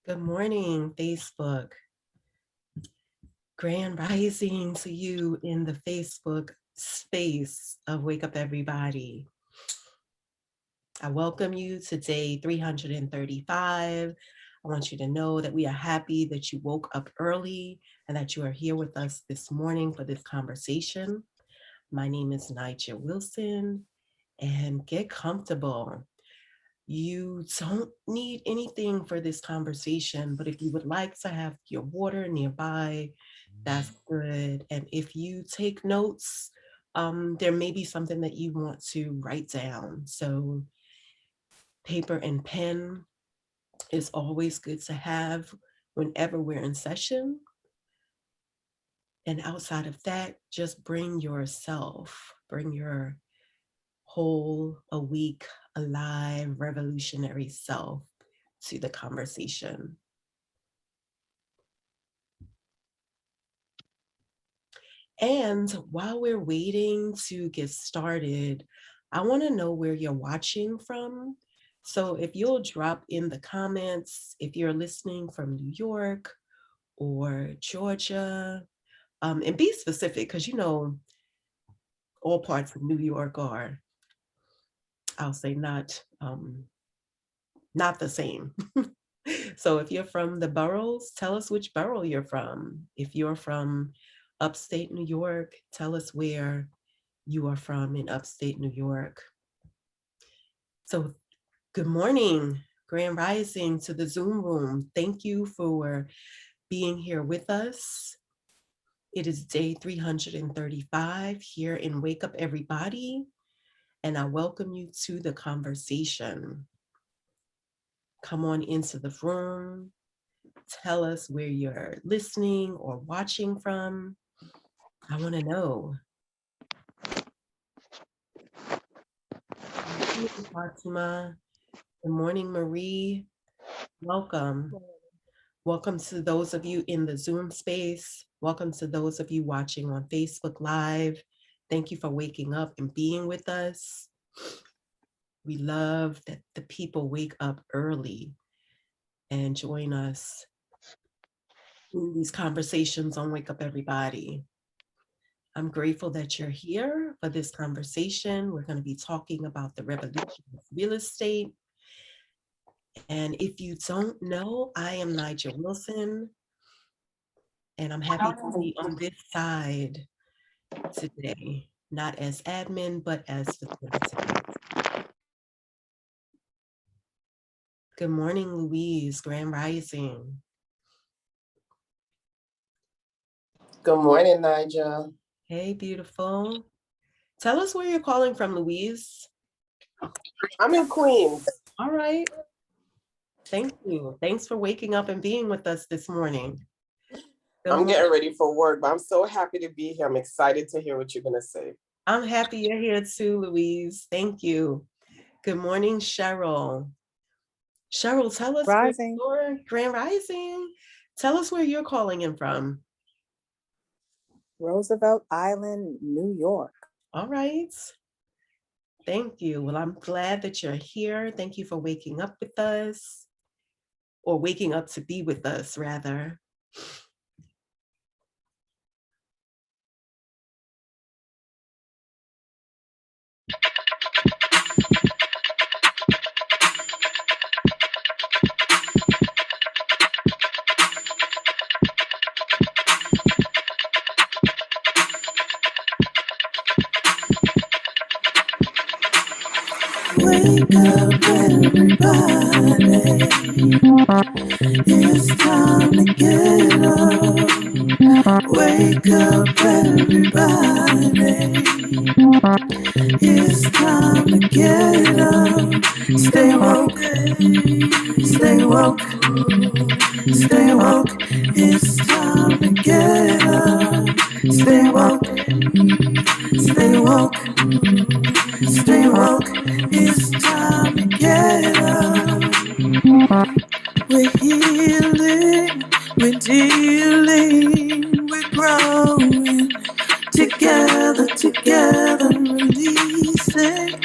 Good morning, Facebook. Grand rising to you in the Facebook space of Wake Up Everybody. I welcome you to day 335. I want you to know that we are happy that you woke up early and that you are here with us this morning for this conversation. My name is Nijah Wilson, and get comfortable. You don't need anything for this conversation, but if you would like to have your water nearby, that's good. And if you take notes, there may be something that you want to write down. So paper and pen is always good to have whenever we're in session. And outside of that, just bring yourself, bring your whole, awake, alive, revolutionary self to the conversation. And while we're waiting to get started, I want to know where you're watching from. So if you'll drop in the comments, if you're listening from New York or Georgia, and be specific, because all parts of New York are, I'll say, not the same. So if you're from the boroughs, tell us which borough you're from. If you're from upstate New York, tell us where you are from in upstate New York. So good morning, grand rising to the Zoom room. Thank you for being here with us. It is day 335 here in Wake Up Everybody, and I welcome you to the conversation. Come on into the room. Tell us where you're listening or watching from. I want to know. Good morning, Fatima. Good morning, Marie. Welcome. Welcome to those of you in the Zoom space. Welcome to those of you watching on Facebook Live. Thank you for waking up and being with us. We love that the people wake up early and join us in these conversations on Wake Up Everybody. I'm grateful that you're here for this conversation. We're going to be talking about the revolution of real estate. And if you don't know, I am Nijah Wilson, and I'm happy to be on this side today, not as admin, but as facilitator. Good morning, Louise, grand rising. Good morning, Nijah. Hey, beautiful. Tell us where you're calling from, Louise. I'm in Queens. All right. Thank you. Thanks for waking up and being with us this morning. I'm getting ready for work, but I'm so happy to be here. I'm excited to hear what you're going to say. I'm happy you're here too, Louise. Thank you. Good morning, Cheryl. Cheryl, tell us where grand rising. Tell us where you're calling in from. Roosevelt Island, New York. All right. Thank you. Well, I'm glad that you're here. Thank you for waking up with us, or waking up to be with us, rather. Wake up, everybody. It's time to get up. Wake up, everybody. It's time to get up. Stay woke, stay woke, stay woke. It's time to get up. Stay woke, stay woke, stay woke. It's time to get up. We're healing, we're dealing, we're growing. Together, together, releasing.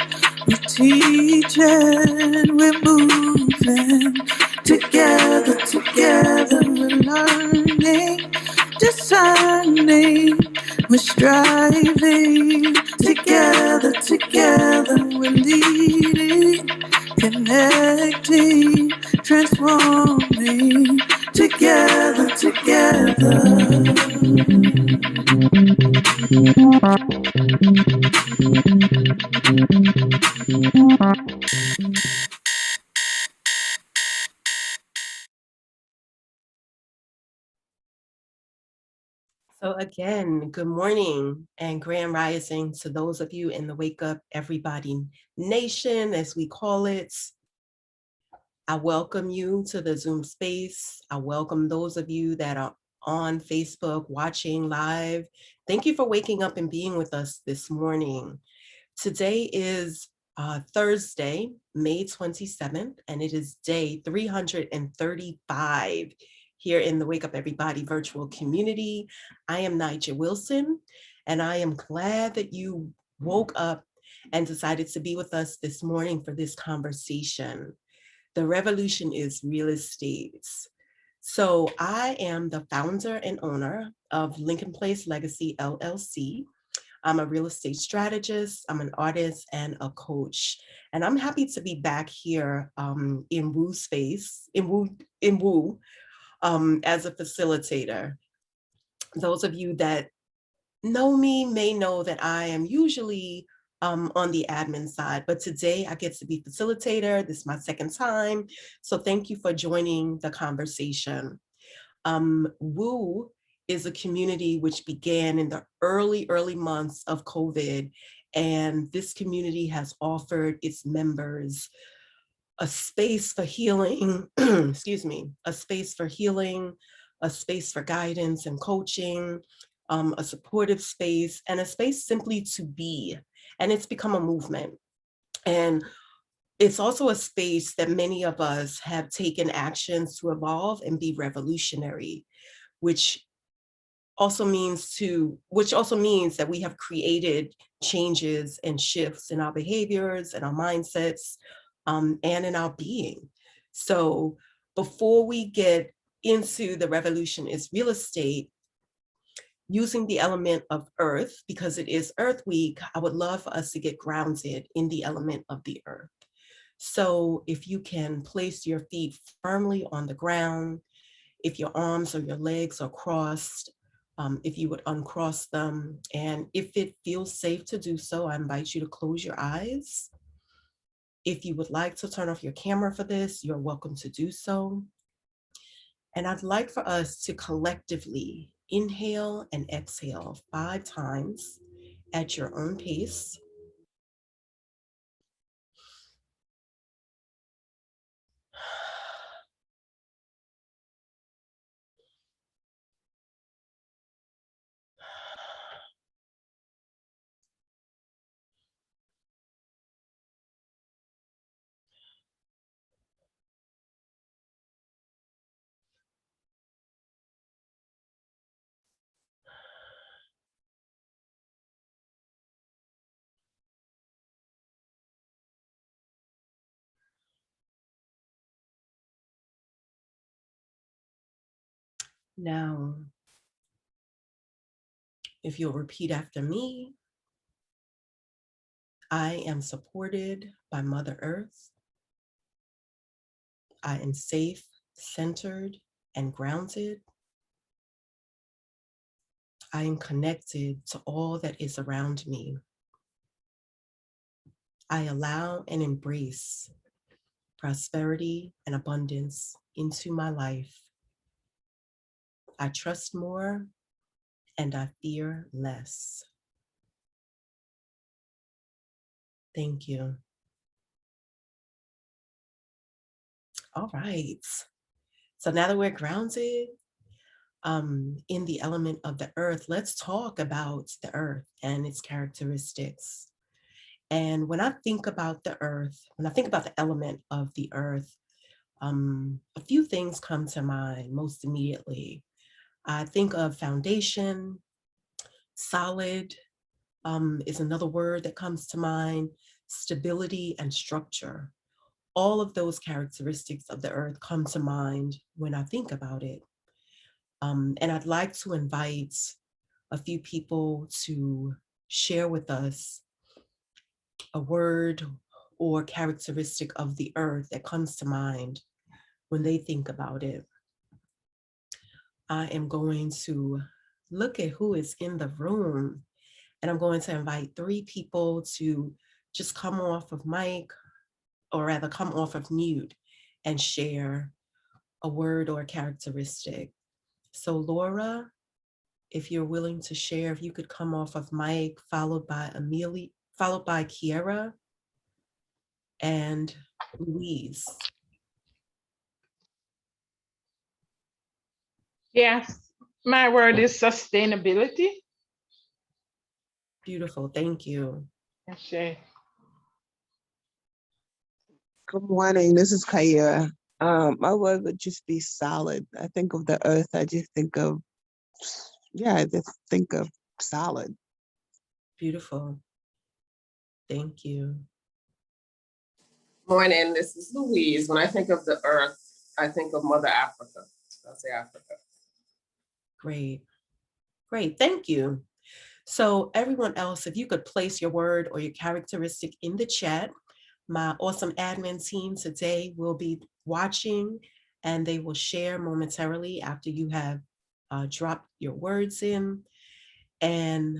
We're teaching, we're moving. Together, together. together we're learning, discerning, we're striving. Together we're leading, connecting, transforming. Together. So again, good morning and grand rising to those of you in the Wake Up Everybody Nation, as we call it. I welcome you to the Zoom space. I welcome those of you that are on Facebook watching live. Thank you for waking up and being with us this morning. Today is Thursday, May 27th, and it is day 335 here in the Wake Up Everybody virtual community. I am Nijah Wilson, and I am glad that you woke up and decided to be with us this morning for this conversation. The revolution is real estate. So I am the founder and owner of Lincoln Place Legacy LLC. I'm a real estate strategist, I'm an artist and a coach. And I'm happy to be back here in Woo space, in Woo, as a facilitator. Those of you that know me may know that I am usually on the admin side, but today I get to be facilitator. This is my second time. So thank you for joining the conversation. Woo is a community which began in the early months of COVID. And this community has offered its members a space for healing, excuse me, a space for healing, a space for guidance and coaching, a supportive space, and a space simply to be. And it's become a movement. And it's also a space that many of us have taken actions to evolve and be revolutionary, which also means that we have created changes and shifts in our behaviors and our mindsets, and in our being. So before we get into the revolution is real estate, using the element of earth, because it is Earth Week, I would love for us to get grounded in the element of the earth. So if you can place your feet firmly on the ground, if your arms or your legs are crossed, if you would uncross them, and if it feels safe to do so, I invite you to close your eyes. If you would like to turn off your camera for this, you're welcome to do so. And I'd like for us to collectively inhale and exhale 5 times at your own pace. Now, if you'll repeat after me, I am supported by Mother Earth. I am safe, centered, and grounded. I am connected to all that is around me. I allow and embrace prosperity and abundance into my life. I trust more and I fear less. Thank you. All right. So now that we're grounded in the element of the earth, let's talk about the earth and its characteristics. And when I think about the earth, when I think about the element of the earth, a few things come to mind most immediately. I think of foundation, solid is another word that comes to mind, stability and structure. all of those characteristics of the earth come to mind when I think about it. And I'd like to invite a few people to share with us a word or characteristic of the earth that comes to mind when they think about it. I am going to look at who is in the room, and I'm going to invite 3 people to just come off of mic, or rather come off of mute and share a word or a characteristic. So Laura, if you're willing to share, if you could come off of mic, followed by Amelia, followed by Kiera and Louise. Yes, my word is sustainability. Beautiful, thank you. Okay. Good morning. This is Kaya. My word would just be solid. I think of the earth. I just think of, I just think of solid. Beautiful. Thank you. Morning, this is Louise. When I think of the earth, I think of Mother Africa. I'll say Africa. Great. Great, thank you. So everyone else, if you could place your word or your characteristic in the chat, my awesome admin team today will be watching, and they will share momentarily after you have dropped your words in. And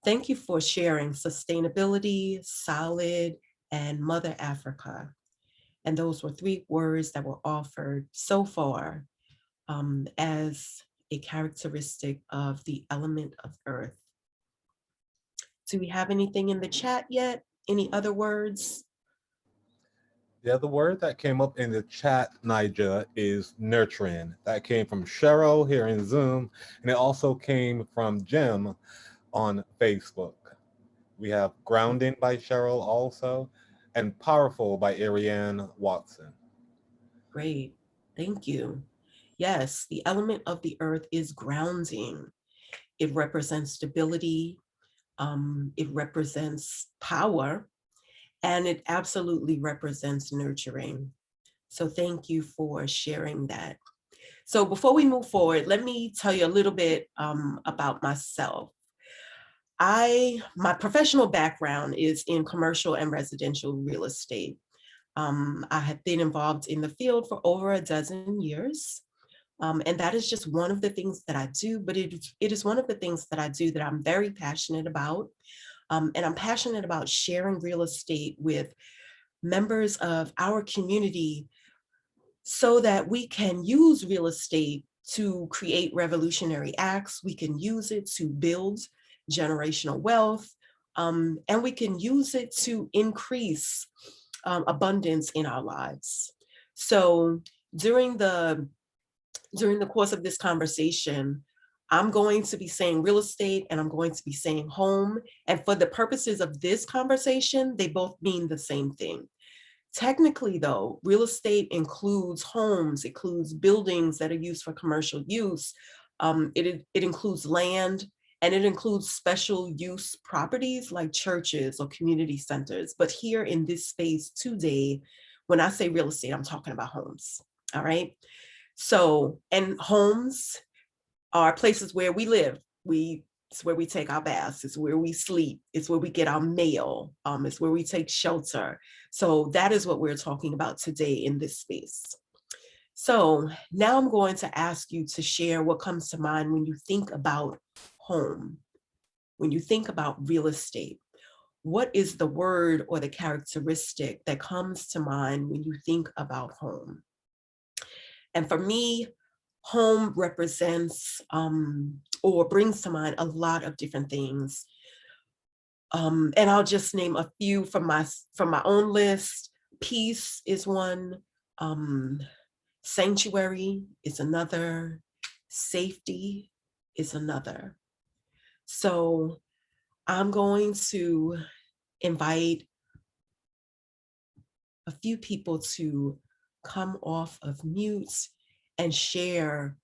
thank you for sharing sustainability, solid, and Mother Africa. And those were 3 words that were offered so far as a characteristic of the element of earth. Do we have anything in the chat yet? Any other words? The other word that came up in the chat, Nijah, is nurturing. That came from Cheryl here in Zoom, and it also came from Jim on Facebook. We have grounding by Cheryl also, and powerful by Ariane Watson. Great, thank you. Yes, the element of the earth is grounding. It represents stability, it represents power, and it absolutely represents nurturing. So thank you for sharing that. So before we move forward, let me tell you a little bit about myself. My professional background is in commercial and residential real estate. I have been involved in the field for over a dozen years. And that is just one of the things that I do, but it is one of the things that I do that I'm very passionate about. And I'm passionate about sharing real estate with members of our community so that we can use real estate to create revolutionary acts. We can use it to build generational wealth, and we can use it to increase abundance in our lives. So during the course of this conversation, I'm going to be saying real estate and I'm going to be saying home. And for the purposes of this conversation, they both mean the same thing. Technically though, real estate includes homes, it includes buildings that are used for commercial use. It includes land, and it includes special use properties like churches or community centers. But here in this space today, when I say real estate, I'm talking about homes, all right? So, and homes are places where we live. It's where we take our baths, it's where we sleep, it's where we get our mail, it's where we take shelter. So that is what we're talking about today in this space. So now I'm going to ask you to share what comes to mind when you think about home, when you think about real estate. What is the word or the characteristic that comes to mind when you think about home? And for me, home represents or brings to mind a lot of different things. And I'll just name a few from my own list. Peace is one, sanctuary is another, safety is another. So I'm going to invite a few people to come off of mute and share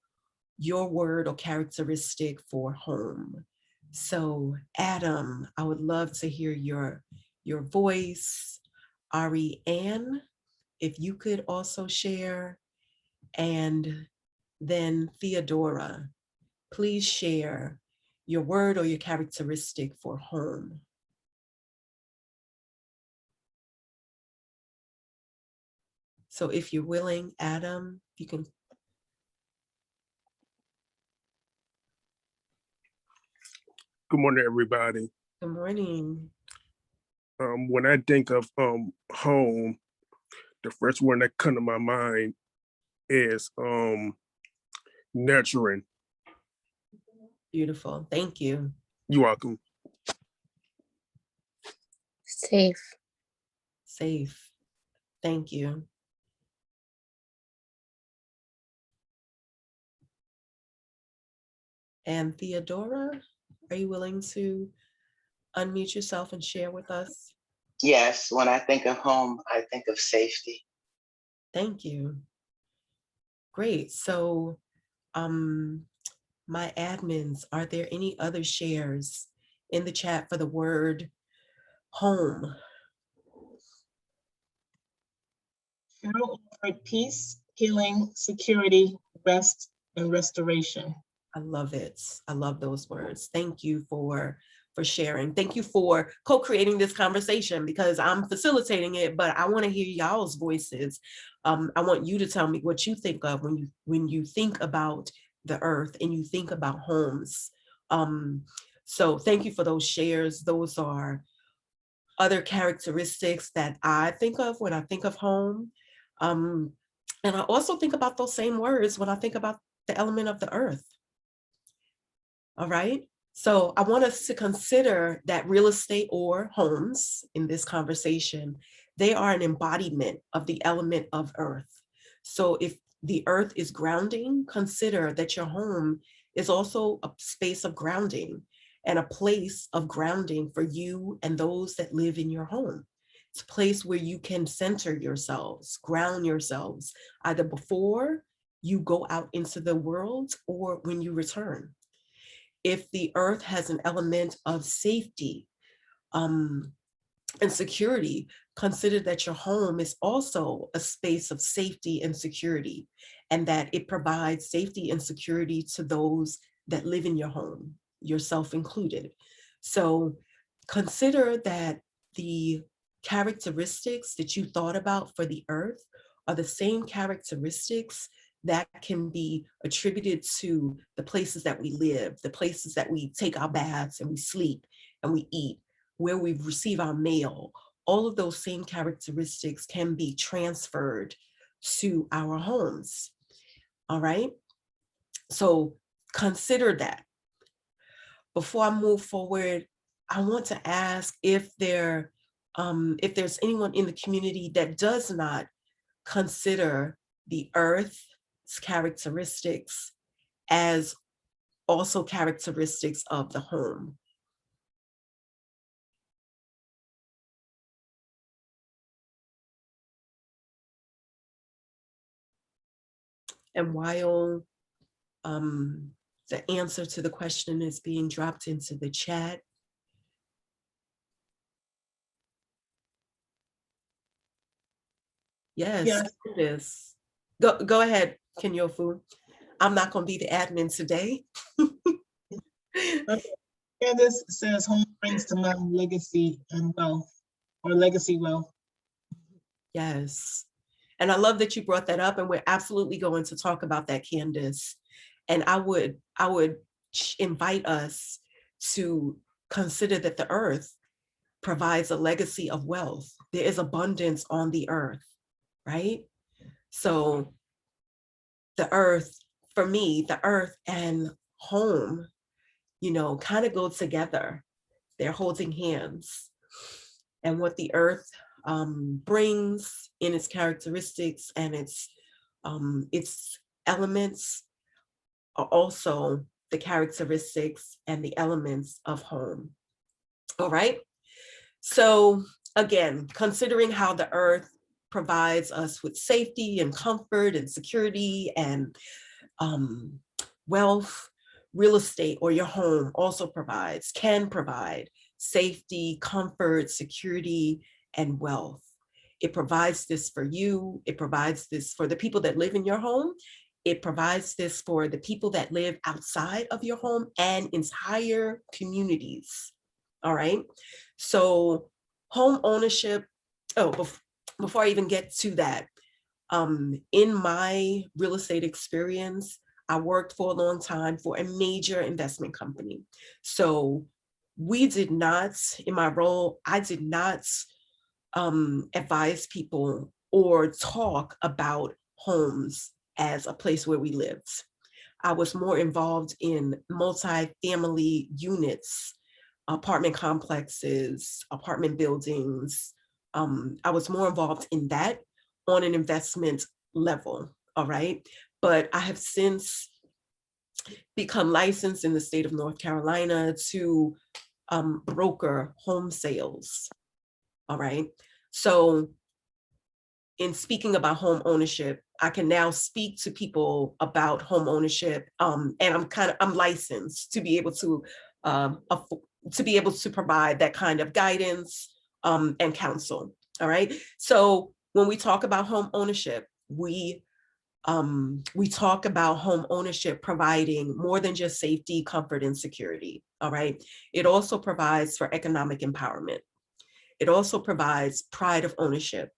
your word or characteristic for home. So Adam, I would love to hear your voice. Ari Ann, if you could also share, and then Theodora, please share your word or your characteristic for home. So if you're willing, Adam, you can. Good morning, everybody. Good morning. When I think of home, the first word that comes to my mind is nurturing. Beautiful. Thank you. You're welcome. Safe. Safe. Thank you. And Theodora, are you willing to unmute yourself and share with us? Yes, when I think of home, I think of safety. Thank you. Great. So my admins, are there any other shares in the chat for the word home? Cheryl offered peace, healing, security, rest, and restoration. I love it. I love those words. Thank you for sharing. Thank you for co-creating this conversation, because I'm facilitating it, but I want to hear y'all's voices. I want you to tell me what you think of when you think about the earth and you think about homes. So thank you for those shares. Those are other characteristics that I think of when I think of home. And I also think about those same words when I think about the element of the earth. All right. So I want us to consider that real estate or homes in this conversation, they are an embodiment of the element of earth. So if the earth is grounding, consider that your home is also a space of grounding and a place of grounding for you and those that live in your home. It's a place where you can center yourselves, ground yourselves, either before you go out into the world or when you return. If the earth has an element of safety and security, consider that your home is also a space of safety and security, and that it provides safety and security to those that live in your home, yourself included. So consider that the characteristics that you thought about for the earth are the same characteristics that can be attributed to the places that we live, the places that we take our baths and we sleep and we eat, where we receive our mail. All of those same characteristics can be transferred to our homes. All right. So consider that. Before I move forward, I want to ask if there's anyone in the community that does not consider the earth's characteristics as also characteristics of the home. And while the answer to the question is being dropped into the chat, yes. It is. Go ahead, Kenyofu. I'm not going to be the admin today. Candace says home brings to mind legacy and wealth, or legacy wealth. Yes. And I love that you brought that up, and we're absolutely going to talk about that, Candace. And I would invite us to consider that the earth provides a legacy of wealth. There is abundance on the earth, right? So the earth, for me, the earth and home, kind of go together. They're holding hands. And what the earth brings in its characteristics and its elements are also the characteristics and the elements of home. All right. So again, considering how the earth provides us with safety and comfort and security and wealth, real estate or your home also can provide safety, comfort, security, and wealth. It provides this for you. It provides this for the people that live in your home. It provides this for the people that live outside of your home and entire communities. All right. So home ownership, before I even get to that, in my real estate experience, I worked for a long time for a major investment company. So we did not, in my role, I did not advise people or talk about homes as a place where we lived. I was more involved in multi-family units, apartment complexes, apartment buildings. I was more involved in that on an investment level, all right? But I have since become licensed in the state of North Carolina to broker home sales, all right? So in speaking about home ownership, I can now speak to people about home ownership, and I'm licensed to be able to provide that kind of guidance and counsel. All right. So when we talk about home ownership, we talk about home ownership providing more than just safety, comfort, and security. All right. It also provides for economic empowerment. It also provides pride of ownership.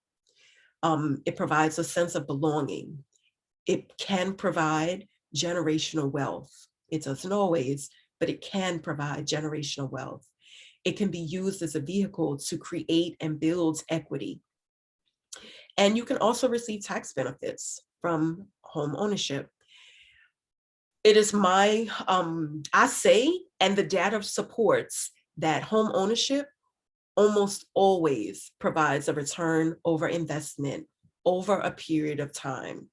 It provides a sense of belonging. It can provide generational wealth. It doesn't always, but it can provide generational wealth. It can be used as a vehicle to create and build equity. And you can also receive tax benefits from home ownership. It is my, I say, and the data supports that home ownership almost always provides a return over investment over a period of time.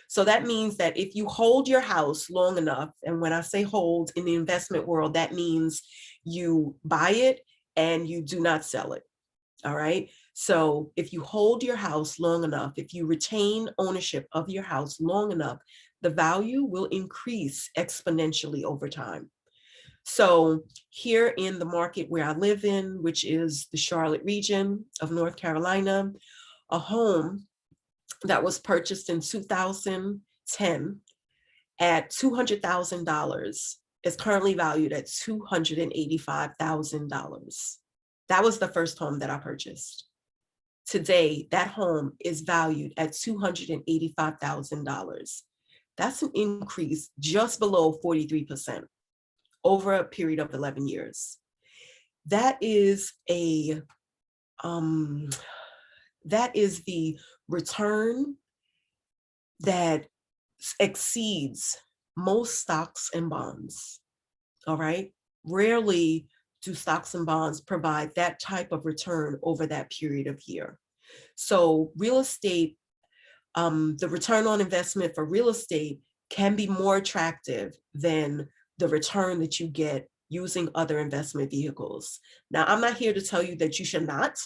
So that means that if you hold your house long enough, and when I say hold in the investment world, that means you buy it and you do not sell it. All right. So if you hold your house long enough, if you retain ownership of your house long enough, the value will increase exponentially over time. So here in the market where I live in, which is the Charlotte region of North Carolina, a home that was purchased in 2010 at $200,000 is currently valued at $285,000. That was the first home that I purchased. Today, that home is valued at $285,000. That's an increase just below 43% over a period of 11 years. That is the return that exceeds most stocks and bonds. All right. Rarely do stocks and bonds provide that type of return over that period of year. So real estate, the return on investment for real estate can be more attractive than the return that you get using other investment vehicles. Now, I'm not here to tell you that you should not,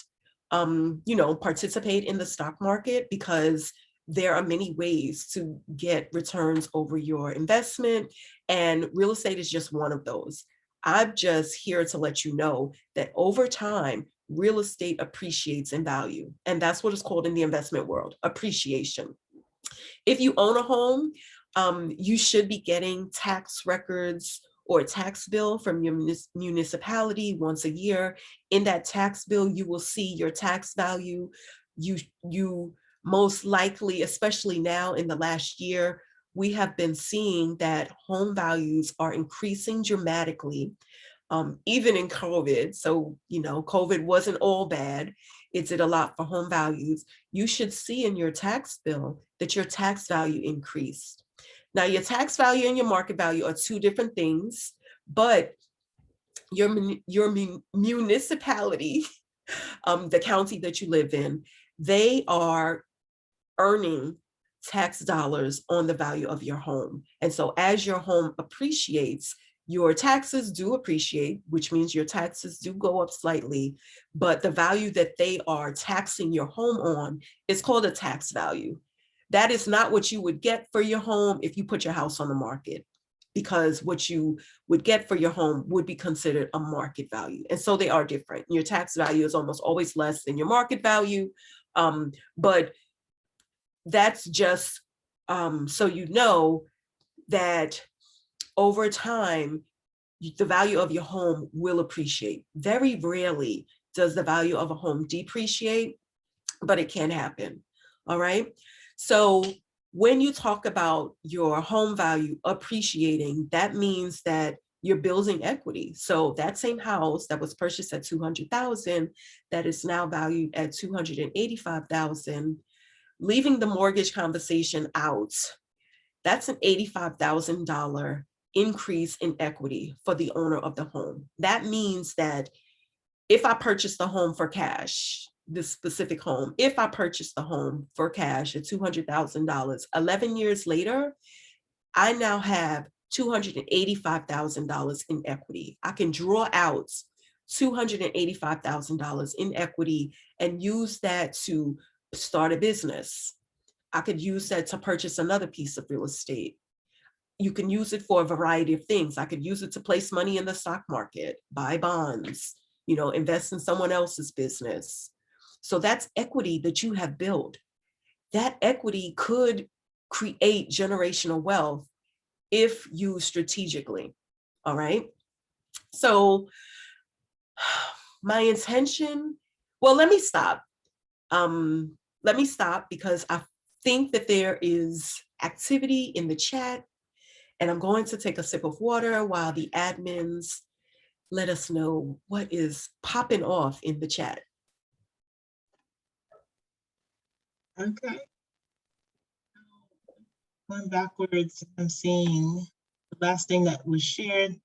participate in the stock market, because there are many ways to get returns over your investment, and real estate is just one of those. I'm just here to let you know that over time, real estate appreciates in value. And that's what it's called in the investment world, appreciation. If you own a home, you should be getting tax records or a tax bill from your municipality once a year. In that tax bill, you will see your tax value. You most likely, especially now in the last year, we have been seeing that home values are increasing dramatically, even in COVID. So, COVID wasn't all bad. It did a lot for home values. You should see in your tax bill that your tax value increased. Now, your tax value and your market value are two different things, but your municipality, the county that you live in, they are earning tax dollars on the value of your home. And so as your home appreciates, your taxes do appreciate, which means your taxes do go up slightly, but the value that they are taxing your home on is called a tax value. That is not what you would get for your home if you put your house on the market, because what you would get for your home would be considered a market value. And so they are different. Your tax value is almost always less than your market value. But that's just so you know that over time, the value of your home will appreciate. Very rarely does the value of a home depreciate, but it can happen. All right. So when you talk about your home value appreciating, that means that you're building equity. So that same house that was purchased at $200,000, that is now valued at $285,000, leaving the mortgage conversation out, that's an $85,000 increase in equity for the owner of the home. That means that if I purchase the home for cash, this specific home, if I purchase the home for cash at $200,000, 11 years later, I now have $285,000 in equity. I can draw out $285,000 in equity and use that to start a business. I could use that to purchase another piece of real estate. You can use it for a variety of things. I could use it to place money in the stock market, buy bonds, invest in someone else's business. So that's equity that you have built. That equity could create generational wealth if used strategically. All right. So my intention, well, let me stop. Let me stop because I think that there is activity in the chat, and I'm going to take a sip of water while the admins let us know what is popping off in the chat. Okay. Going backwards, I'm seeing the last thing that was shared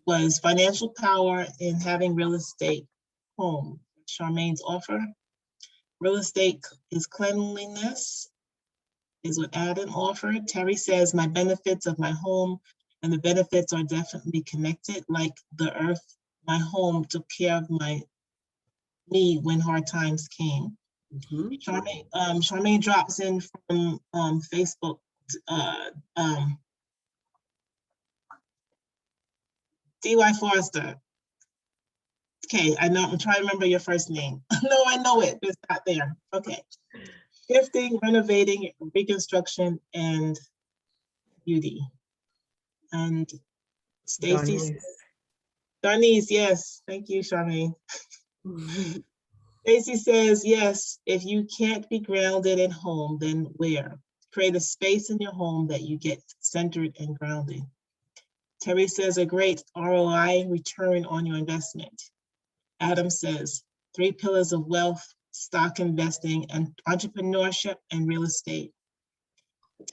was financial power in having real estate home. Charmaine's offer. Real estate is cleanliness, is what Adam offered. Terry says, my benefits of my home and the benefits are definitely connected. Like the earth, my home took care of me when hard times came. Charmaine drops in from Facebook. D.Y. Forrester. Okay, I know, I'm trying to remember your first name. No, I know it, but it's not there. Okay. Shifting, renovating, reconstruction, and beauty. And Stacy. Darnese, yes. Thank you, Charmaine. Stacy says, yes, if you can't be grounded at home, then where? Create a space in your home that you get centered and grounded. Terry says, a great ROI, return on your investment. Adam says, 3 pillars of wealth, stock investing, and entrepreneurship and real estate.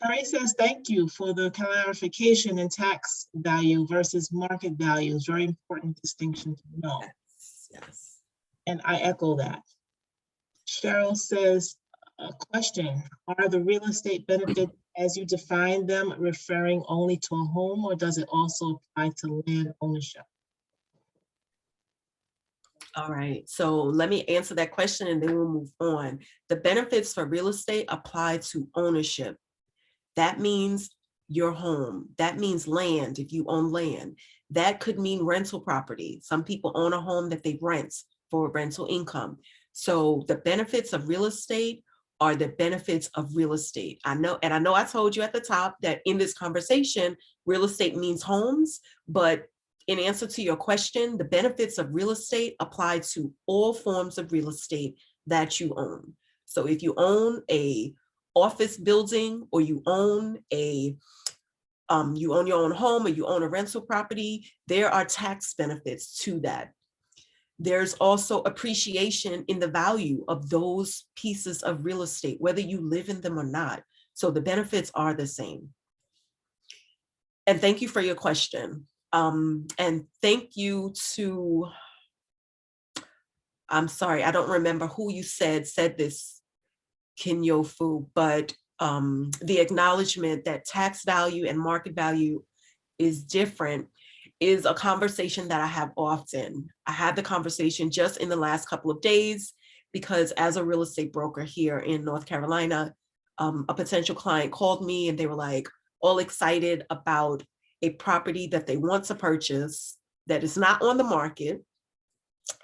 Terry says, thank you for the clarification in tax value versus market value. It's very important distinction to know. Yes. And I echo that. Cheryl says, a question, are the real estate benefits as you define them referring only to a home, or does it also apply to land ownership? All right, so let me answer that question and then we'll move on. The benefits for real estate apply to ownership. That means your home. That means land, if you own land. That could mean rental property. Some people own a home that they rent for rental income. So the benefits of real estate are the benefits of real estate. I know I told you at the top that in this conversation, real estate means homes, but in answer to your question, the benefits of real estate apply to all forms of real estate that you own. So if you own a office building, or you own your own home, or you own a rental property, there are tax benefits to that. There's also appreciation in the value of those pieces of real estate, whether you live in them or not. So the benefits are the same. And thank you for your question. And thank you to, I'm sorry, I don't remember who you said this, Kinyofu, but the acknowledgement that tax value and market value is different is a conversation that I have often. I had the conversation just in the last couple of days because as a real estate broker here in North Carolina, a potential client called me and they were like all excited about a property that they want to purchase that is not on the market.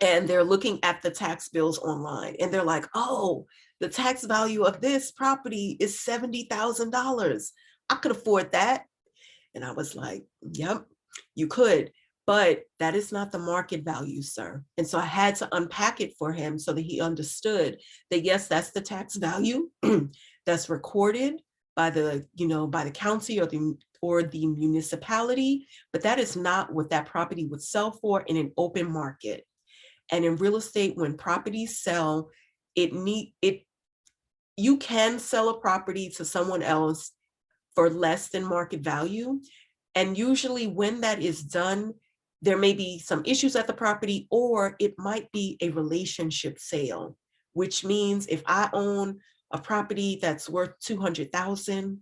and they're looking at the tax bills online, and they're like, oh, the tax value of this property is $70,000. I could afford that. And I was like, yep, you could, but that is not the market value, sir. And so I had to unpack it for him so that he understood that, yes, that's the tax value that's recorded by the, by the county or the municipality, but that is not what that property would sell for in an open market. And in real estate, when properties sell, you can sell a property to someone else for less than market value. And usually when that is done, there may be some issues at the property, or it might be a relationship sale, which means if I own a property that's worth $200,000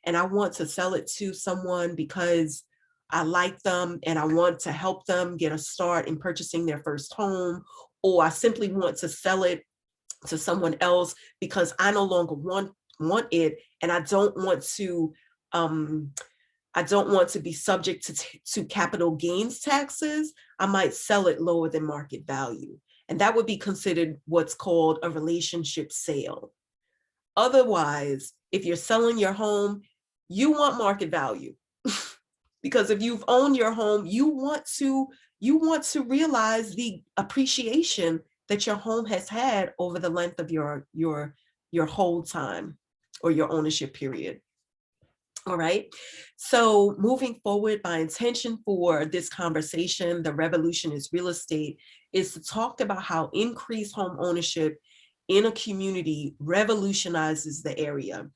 and I want to sell it to someone because I like them and I want to help them get a start in purchasing their first home, or I simply want to sell it to someone else because I no longer want it, and I don't want to be subject to capital gains taxes, I might sell it lower than market value. And that would be considered what's called a relationship sale. Otherwise, if you're selling your home, you want market value. Because if you've owned your home, you want to realize the appreciation that your home has had over the length of your hold time or your ownership period. All right. So moving forward, my intention for this conversation, The Revolution is Real Estate, is to talk about how increased home ownership in a community revolutionizes the area.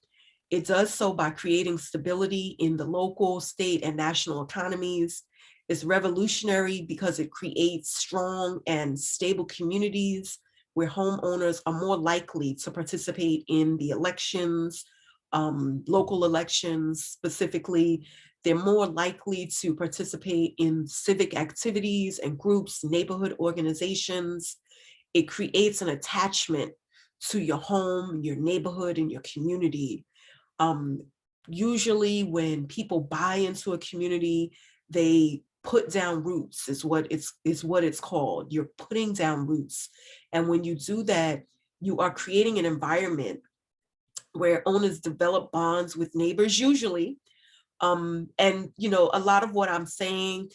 It does so by creating stability in the local, state, and national economies. It's revolutionary because it creates strong and stable communities where homeowners are more likely to participate in the elections, local elections specifically. They're more likely to participate in civic activities and groups, neighborhood organizations. It creates an attachment to your home, your neighborhood, and your community. Usually when people buy into a community, they put down roots, is what it's called. You're putting down roots. And when you do that, you are creating an environment where owners develop bonds with neighbors usually. And a lot of what I'm saying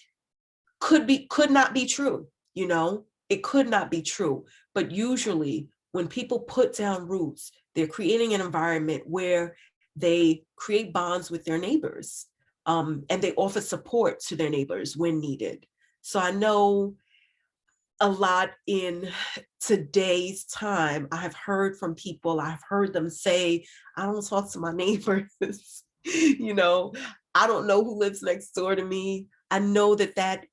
could not be true, it could not be true. But usually when people put down roots, they're creating an environment where they create bonds with their neighbors, and they offer support to their neighbors when needed. So I know a lot in today's time, I've heard from people, I've heard them say, I don't talk to my neighbors, I don't know who lives next door to me. I know that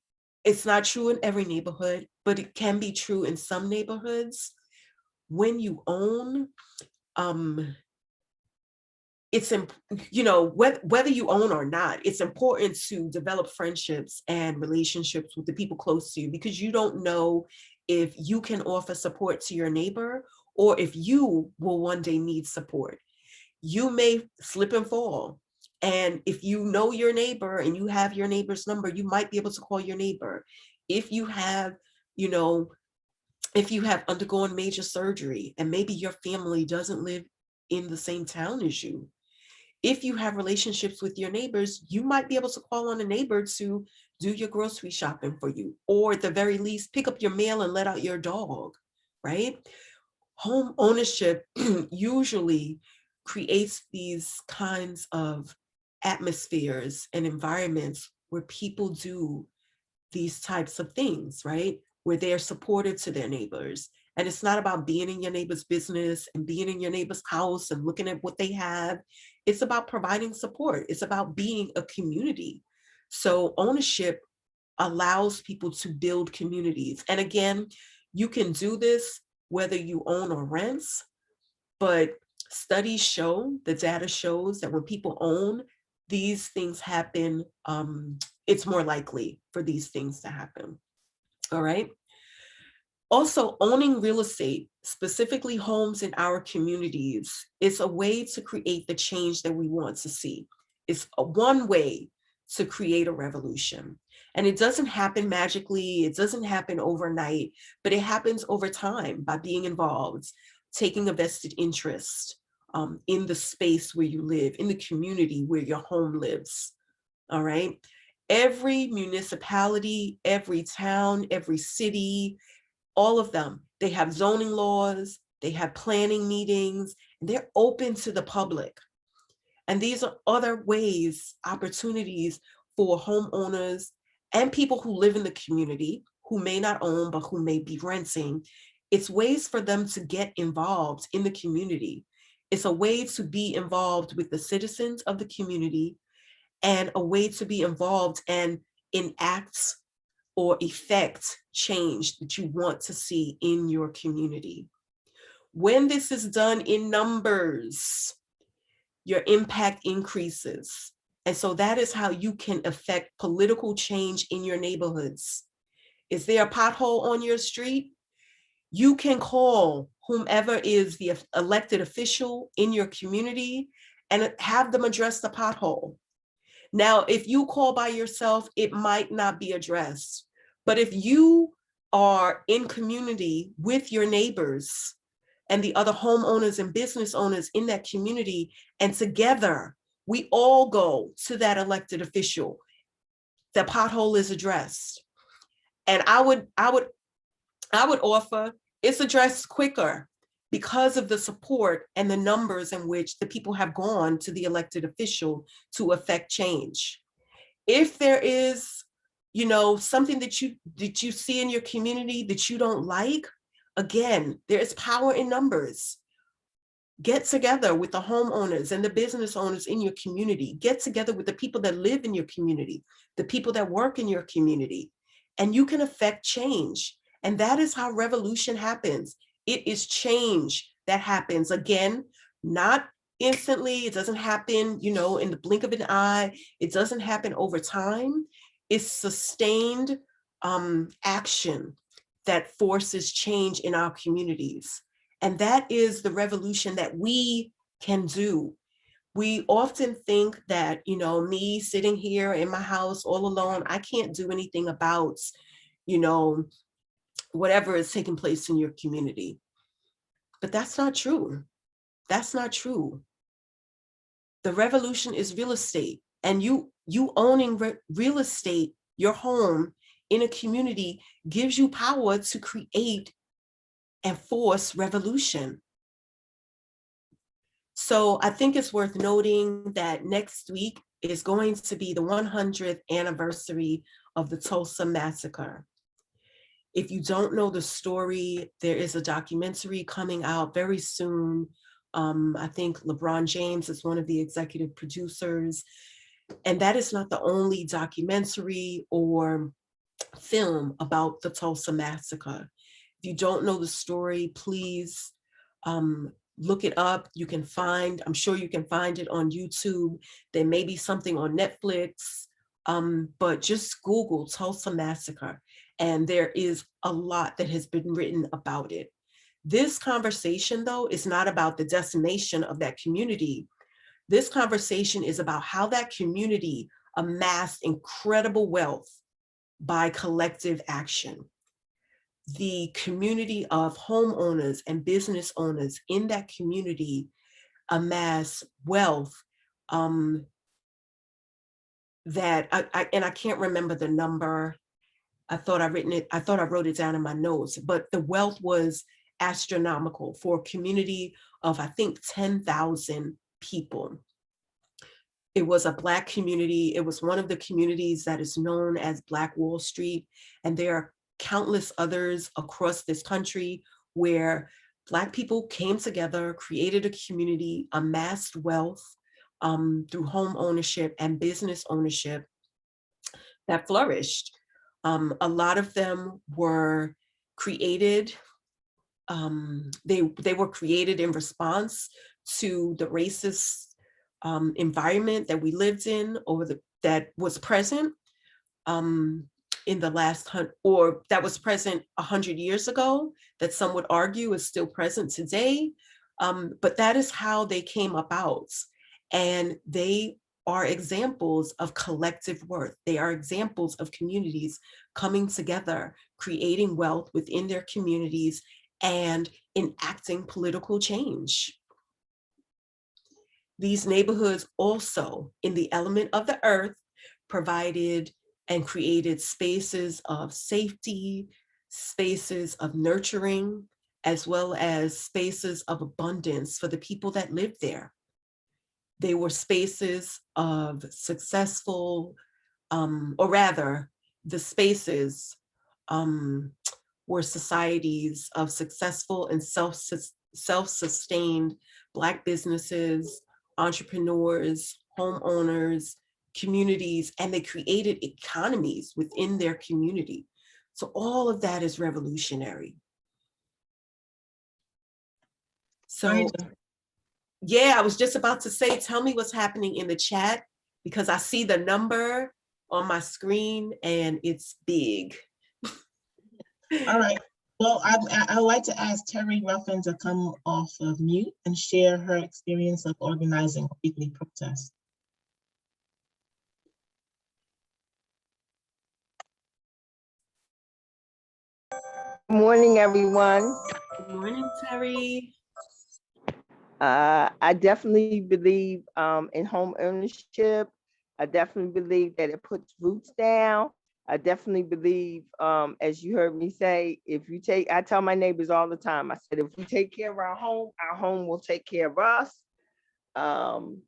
it's not true in every neighborhood, but it can be true in some neighborhoods. When you own, it's, whether you own or not, it's important to develop friendships and relationships with the people close to you, because you don't know if you can offer support to your neighbor or if you will one day need support. You may slip and fall. And if you know your neighbor and you have your neighbor's number, you might be able to call your neighbor. If you have, undergone major surgery and maybe your family doesn't live in the same town as you, if you have relationships with your neighbors, you might be able to call on a neighbor to do your grocery shopping for you, or at the very least, pick up your mail and let out your dog, right? Home ownership usually creates these kinds of atmospheres and environments where people do these types of things, right? Where they're supportive to their neighbors. And it's not about being in your neighbor's business and being in your neighbor's house and looking at what they have. It's about providing support. It's about being a community. So ownership allows people to build communities. And again, you can do this whether you own or rent, but studies show, the data shows that when people own, these things happen. It's more likely for these things to happen. All right. Also, owning real estate, specifically homes in our communities, is a way to create the change that we want to see. It's one way to create a revolution. And it doesn't happen magically. It doesn't happen overnight, but it happens over time by being involved, taking a vested interest in the space where you live, in the community where your home lives. All right. Every municipality, every town, every city, all of them, they have zoning laws, they have planning meetings, and they're open to the public. And these are other ways, opportunities for homeowners and people who live in the community, who may not own, but who may be renting. It's ways for them to get involved in the community. It's a way to be involved with the citizens of the community, and a way to be involved and enact or effect change that you want to see in your community. When this is done in numbers, your impact increases. And so that is how you can affect political change in your neighborhoods. Is there a pothole on your street? You can call whomever is the elected official in your community and have them address the pothole. Now, if you call by yourself, it might not be addressed. But if you are in community with your neighbors and the other homeowners and business owners in that community, and together we all go to that elected official, the pothole is addressed. And I would offer it's addressed quicker because of the support and the numbers in which the people have gone to the elected official to affect change. If there is, something that you see in your community that you don't like, again, there is power in numbers. Get together with the homeowners and the business owners in your community. Get together with the people that live in your community, the people that work in your community, and you can affect change. And that is how revolution happens. It is change that happens. Again, not instantly. It doesn't happen, in the blink of an eye. It doesn't happen over time. It's sustained action that forces change in our communities. And that is the revolution that we can do. We often think that, me sitting here in my house all alone, I can't do anything about, whatever is taking place in your community. But that's not true. That's not true. The revolution is real estate, and you owning real estate, your home in a community, gives you power to create and force revolution. So I think it's worth noting that next week is going to be the 100th anniversary of the Tulsa Massacre. If you don't know the story, there is a documentary coming out very soon. I think LeBron James is one of the executive producers. And that is not the only documentary or film about the Tulsa Massacre. If you don't know the story, please look it up. I'm sure you can find it on YouTube. There may be something on Netflix, but just Google Tulsa Massacre. And there is a lot that has been written about it. This conversation, though, is not about the decimation of that community. This conversation is about how that community amassed incredible wealth by collective action. The community of homeowners and business owners in that community amass wealth that I can't remember the number. I thought I wrote it down in my notes, but the wealth was astronomical for a community of, I think, 10,000 people. It was a Black community. It was one of the communities that is known as Black Wall Street. And there are countless others across this country where Black people came together, created a community, amassed wealth through home ownership and business ownership that flourished. A lot of them were created, they were created in response to the racist environment that we lived in that was present in the last, or that was present 100 years ago, that some would argue is still present today. But that is how they came about. And they are examples of collective worth. They are examples of communities coming together, creating wealth within their communities and enacting political change. These neighborhoods also, in the element of the earth, provided and created spaces of safety, spaces of nurturing, as well as spaces of abundance for the people that lived there. They were spaces of successful, or rather, the spaces were societies of successful and self-sustained Black businesses, entrepreneurs, homeowners, communities, and they created economies within their community. So all of that is revolutionary. So yeah, I was just about to say, tell me what's happening in the chat, because I see the number on my screen and it's big. All right. Well, I'd like to ask Terry Ruffin to come off of mute and share her experience of organizing a weekly protest. Good morning, everyone. Good morning, Terry. I definitely believe in home ownership. I definitely believe that it puts roots down. I definitely believe, as you heard me say, I tell my neighbors all the time, I said, if we take care of our home will take care of us. One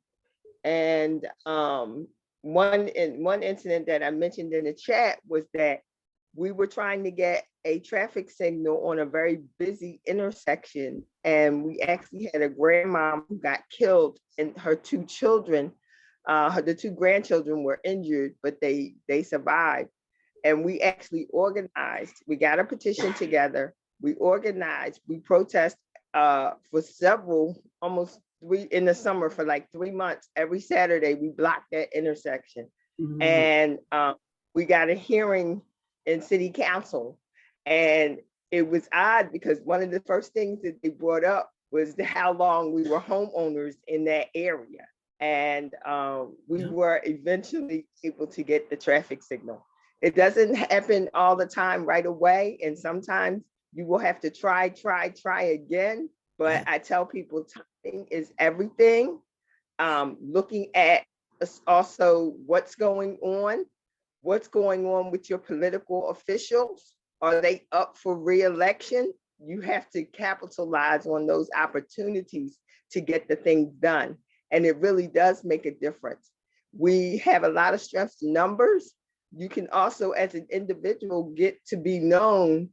incident that I mentioned in the chat was that we were trying to get a traffic signal on a very busy intersection, and we actually had a grandma who got killed, and her two children, the two grandchildren were injured, but they survived. And we actually organized. We got a petition together. We organized. We protest for almost three in the summer for like 3 months. Every Saturday, we blocked that intersection, and we got a hearing in city council. And it was odd because one of the first things that they brought up was how long we were homeowners in that area. And we were eventually able to get the traffic signal. It doesn't happen all the time right away. And sometimes you will have to try again. But I tell people timing is everything. Looking at also what's going on with your political officials. Are they up for re-election? You have to capitalize on those opportunities to get the things done. And it really does make a difference. We have a lot of strength in numbers. You can also, as an individual, get to be known.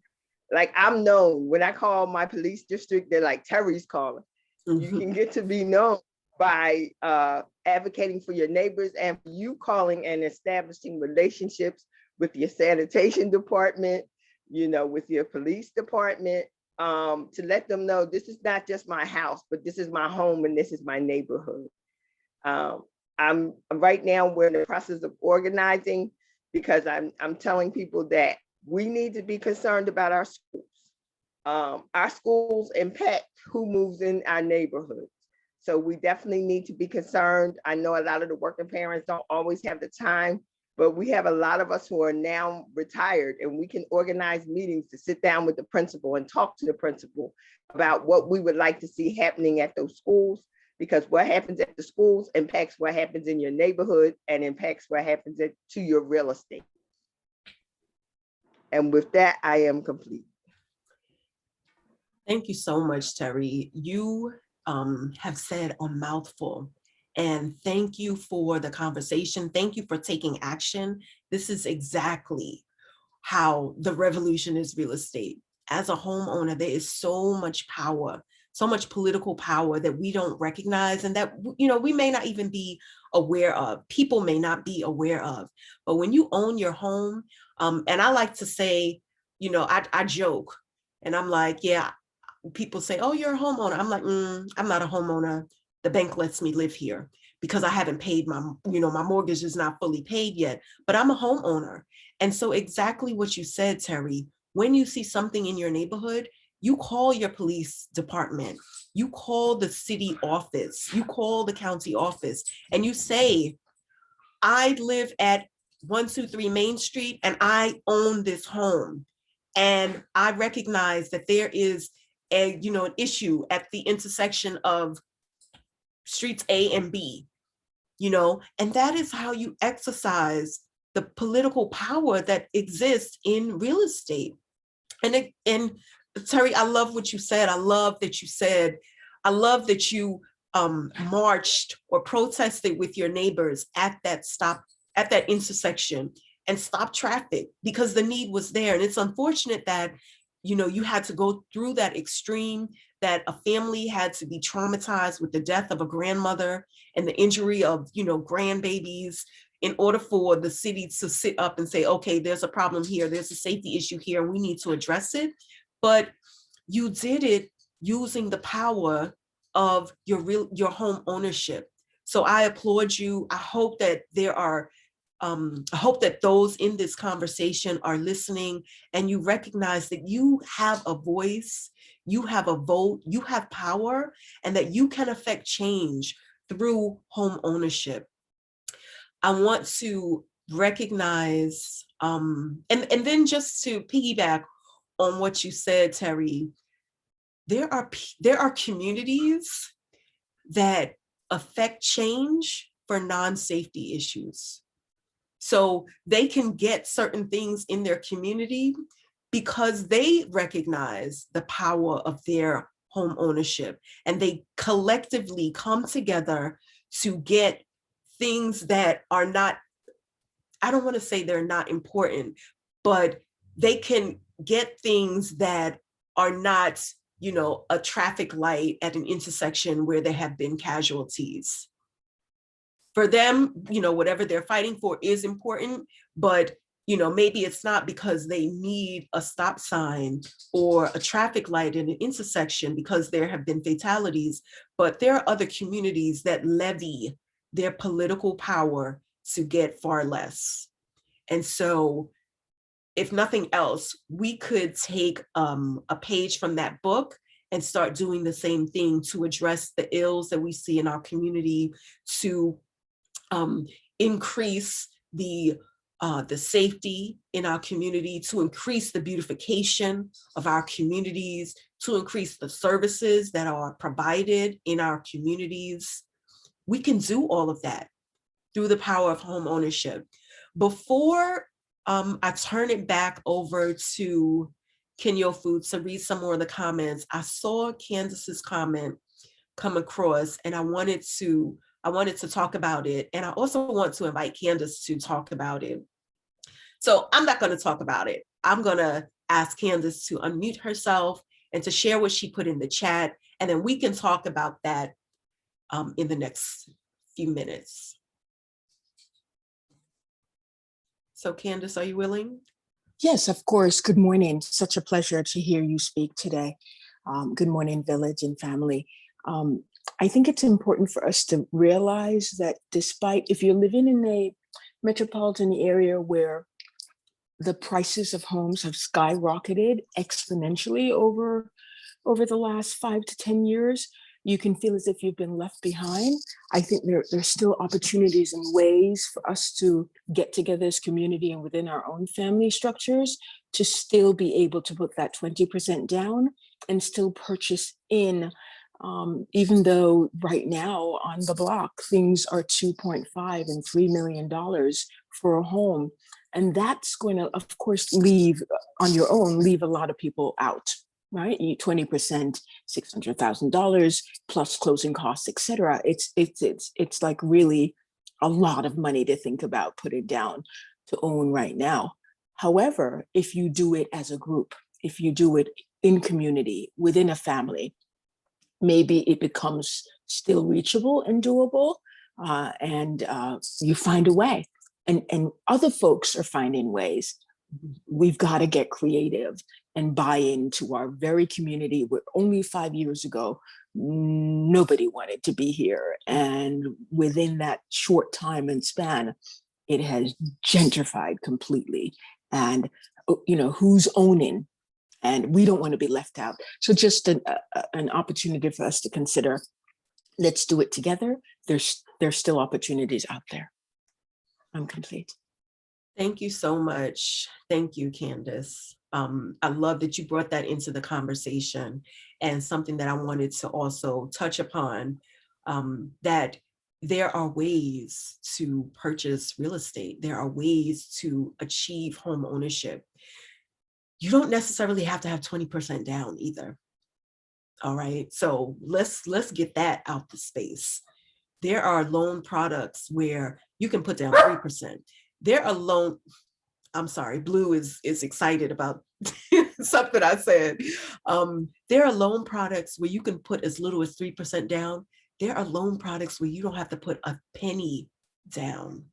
Like I'm known. When I call my police district, they're like, Terry's calling. You can get to be known by advocating for your neighbors and for you calling and establishing relationships with your sanitation department, with your police department, to let them know this is not just my house, but this is my home and this is my neighborhood. I'm right now, we're in the process of organizing because I'm telling people that we need to be concerned about our schools. Our schools impact who moves in our neighborhoods. So we definitely need to be concerned. I know a lot of the working parents don't always have the time, but we have a lot of us who are now retired, and we can organize meetings to sit down with the principal and talk to the principal about what we would like to see happening at those schools, because what happens at the schools impacts what happens in your neighborhood and impacts what happens to your real estate. And with that, I am complete. Thank you so much, Terry. You have said a mouthful, and thank you for the conversation. Thank you for taking action. This is exactly how the revolution is real estate. As a homeowner, there is so much power, so much political power that we don't recognize and that, we may not even be aware of. People may not be aware of. But when you own your home, and I like to say, I joke and I'm like, yeah, people say, oh, you're a homeowner. I'm like, I'm not a homeowner. The bank lets me live here because I haven't paid my mortgage is not fully paid yet, but I'm a homeowner. And so exactly what you said, Terry, when you see something in your neighborhood, you call your police department, you call the city office, you call the county office, and you say, I live at 123 Main Street and I own this home. And I recognize that there is an issue at the intersection of streets A and B, and that is how you exercise the political power that exists in real estate. And Terry, I love what you said. I love that you marched or protested with your neighbors at that intersection and stopped traffic because the need was there. And it's unfortunate that, you had to go through that extreme, that a family had to be traumatized with the death of a grandmother and the injury of, grandbabies in order for the city to sit up and say, okay, there's a problem here, there's a safety issue here, and we need to address it. But you did it using the power of your home ownership. So I applaud you. I hope that I hope that those in this conversation are listening and you recognize that you have a voice, you have a vote, you have power, and that you can affect change through home ownership. I want to recognize, and then just to piggyback on what you said, Terry, there are communities that affect change for non-safety issues. So they can get certain things in their community because they recognize the power of their home ownership, and they collectively come together to get things that are not, I don't want to say they're not important, but they can get things that are not, a traffic light at an intersection where there have been casualties. For them, whatever they're fighting for is important, but maybe it's not because they need a stop sign or a traffic light in an intersection because there have been fatalities, but there are other communities that levy their political power to get far less. And so if nothing else, we could take a page from that book and start doing the same thing to address the ills that we see in our community, to increase the safety in our community, to increase the beautification of our communities, to increase the services that are provided in our communities. We can do all of that through the power of home ownership. Before I turn it back over to Kenyo Foods to read some more of the comments, I saw Candace's comment come across and I wanted to talk about it. And I also want to invite Candace to talk about it. So I'm not going to talk about it. I'm going to ask Candace to unmute herself and to share what she put in the chat. And then we can talk about that in the next few minutes. So Candace, are you willing? Yes, of course. Good morning. Such a pleasure to hear you speak today. Good morning, village and family. I think it's important for us to realize that despite, if you're living in a metropolitan area where the prices of homes have skyrocketed exponentially over the last 5 to 10 years, you can feel as if you've been left behind. I think there's still opportunities and ways for us to get together as community and within our own family structures to still be able to put that 20% down and still purchase in, even though right now on the block, things are $2.5 and $3 million for a home. And that's going to, of course, leave a lot of people out. Right, 20%, $600,000 plus closing costs, et cetera. It's like really a lot of money to think about putting down to own right now. However, if you do it as a group, if you do it in community, within a family, maybe it becomes still reachable and doable, and you find a way. And other folks are finding ways. We've got to get creative and buy into our very community where only 5 years ago, nobody wanted to be here. And within that short time and span, it has gentrified completely. And, who's owning? And we don't want to be left out. So just an opportunity for us to consider, let's do it together. There's still opportunities out there. I'm complete. Thank you so much. Thank you, Candace. I love that you brought that into the conversation, and something that I wanted to also touch upon, that there are ways to purchase real estate. There are ways to achieve home ownership. You don't necessarily have to have 20% down either. All right, so let's get that out the space. There are loan products where you can put down 3%. There are I'm sorry, Blue is excited about something I said. There are loan products where you can put as little as 3% down. There are loan products where you don't have to put a penny down.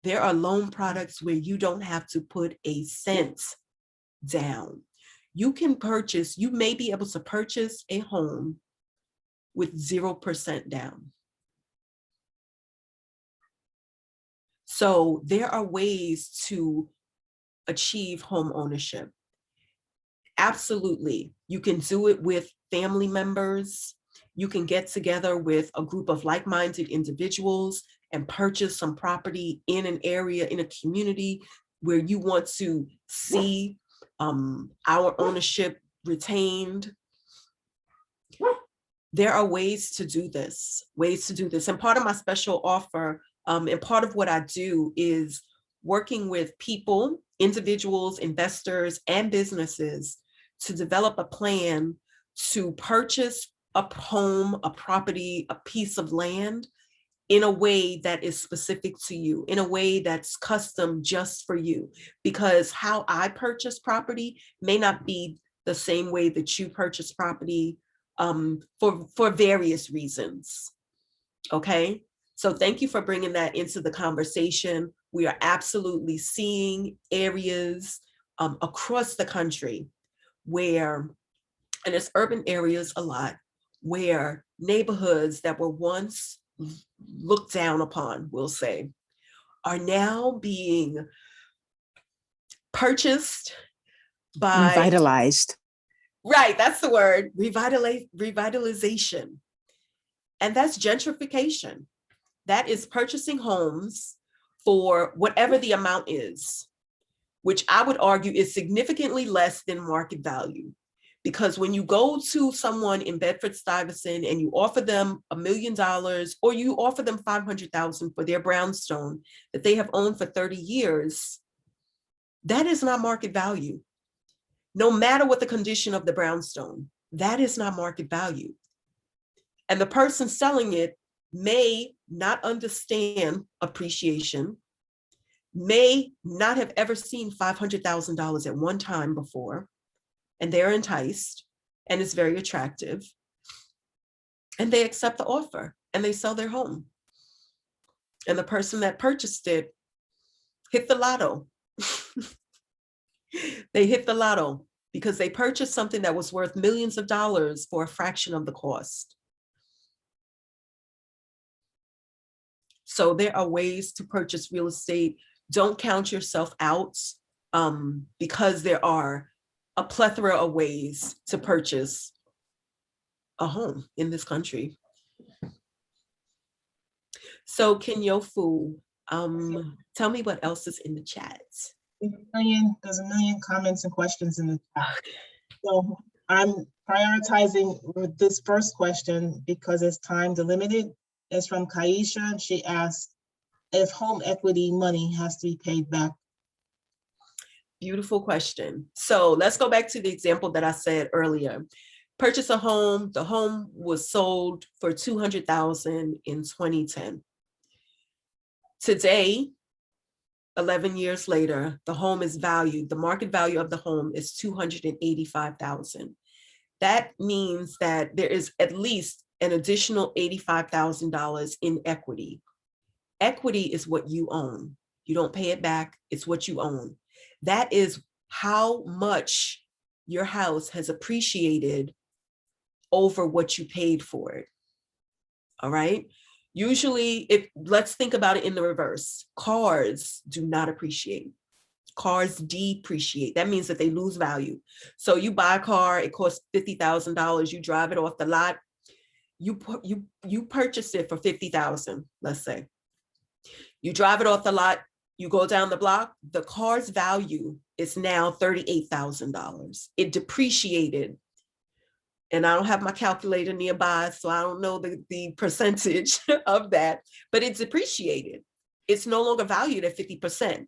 There are loan products where you don't have to put a cent down. You may be able to purchase a home with 0% down. So there are ways to achieve home ownership. Absolutely. You can do it with family members. You can get together with a group of like-minded individuals and purchase some property in an area, in a community where you want to see our ownership retained. There are ways to do this, And part of my special offer, and part of what I do, is working with people, individuals, investors, and businesses to develop a plan to purchase a home, a property, a piece of land in a way that is specific to you, in a way that's custom just for you. Because how I purchase property may not be the same way that you purchase property, for various reasons. Okay, so thank you for bringing that into the conversation. We are absolutely seeing areas across the country where, and it's urban areas a lot, where neighborhoods that were once looked down upon, we'll say, are now being purchased by— Revitalized. Right, that's the word, revitalization. And that's gentrification. That is purchasing homes for whatever the amount is, which I would argue is significantly less than market value. Because when you go to someone in Bedford-Stuyvesant and you offer them $1 million, or you offer them $500,000 for their brownstone that they have owned for 30 years, that is not market value. No matter what the condition of the brownstone, that is not market value. And the person selling it may not understand appreciation, may not have ever seen $500,000 at one time before, and they're enticed, and it's very attractive, and they accept the offer and they sell their home. And the person that purchased it hit the lotto. They hit the lotto because they purchased something that was worth millions of dollars for a fraction of the cost. So there are ways to purchase real estate. Don't count yourself out, because there are a plethora of ways to purchase a home in this country. So Kenyofu, tell me what else is in the chat. There's a million comments and questions in the chat. So I'm prioritizing with this first question because it's time delimited. It's from Kaisha. She asked if home equity money has to be paid back. Beautiful question. So let's go back to the example that I said earlier. Purchase a home. The home was sold for $200,000 in 2010. Today, 11 years later, the home is valued. The market value of the home is $285,000. That means that there is at least an additional $85,000 in equity. Equity is what you own. You don't pay it back. It's what you own. That is how much your house has appreciated over what you paid for it. All right. Usually, let's think about it in the reverse. Cars do not appreciate. Cars depreciate. That means that they lose value. So you buy a car, it costs $50,000. You drive it off the lot. You purchase it for $50,000, let's say. You drive it off the lot, you go down the block, the car's value is now $38,000. It depreciated. And I don't have my calculator nearby, so I don't know the percentage of that, but it's depreciated. It's no longer valued at 50%.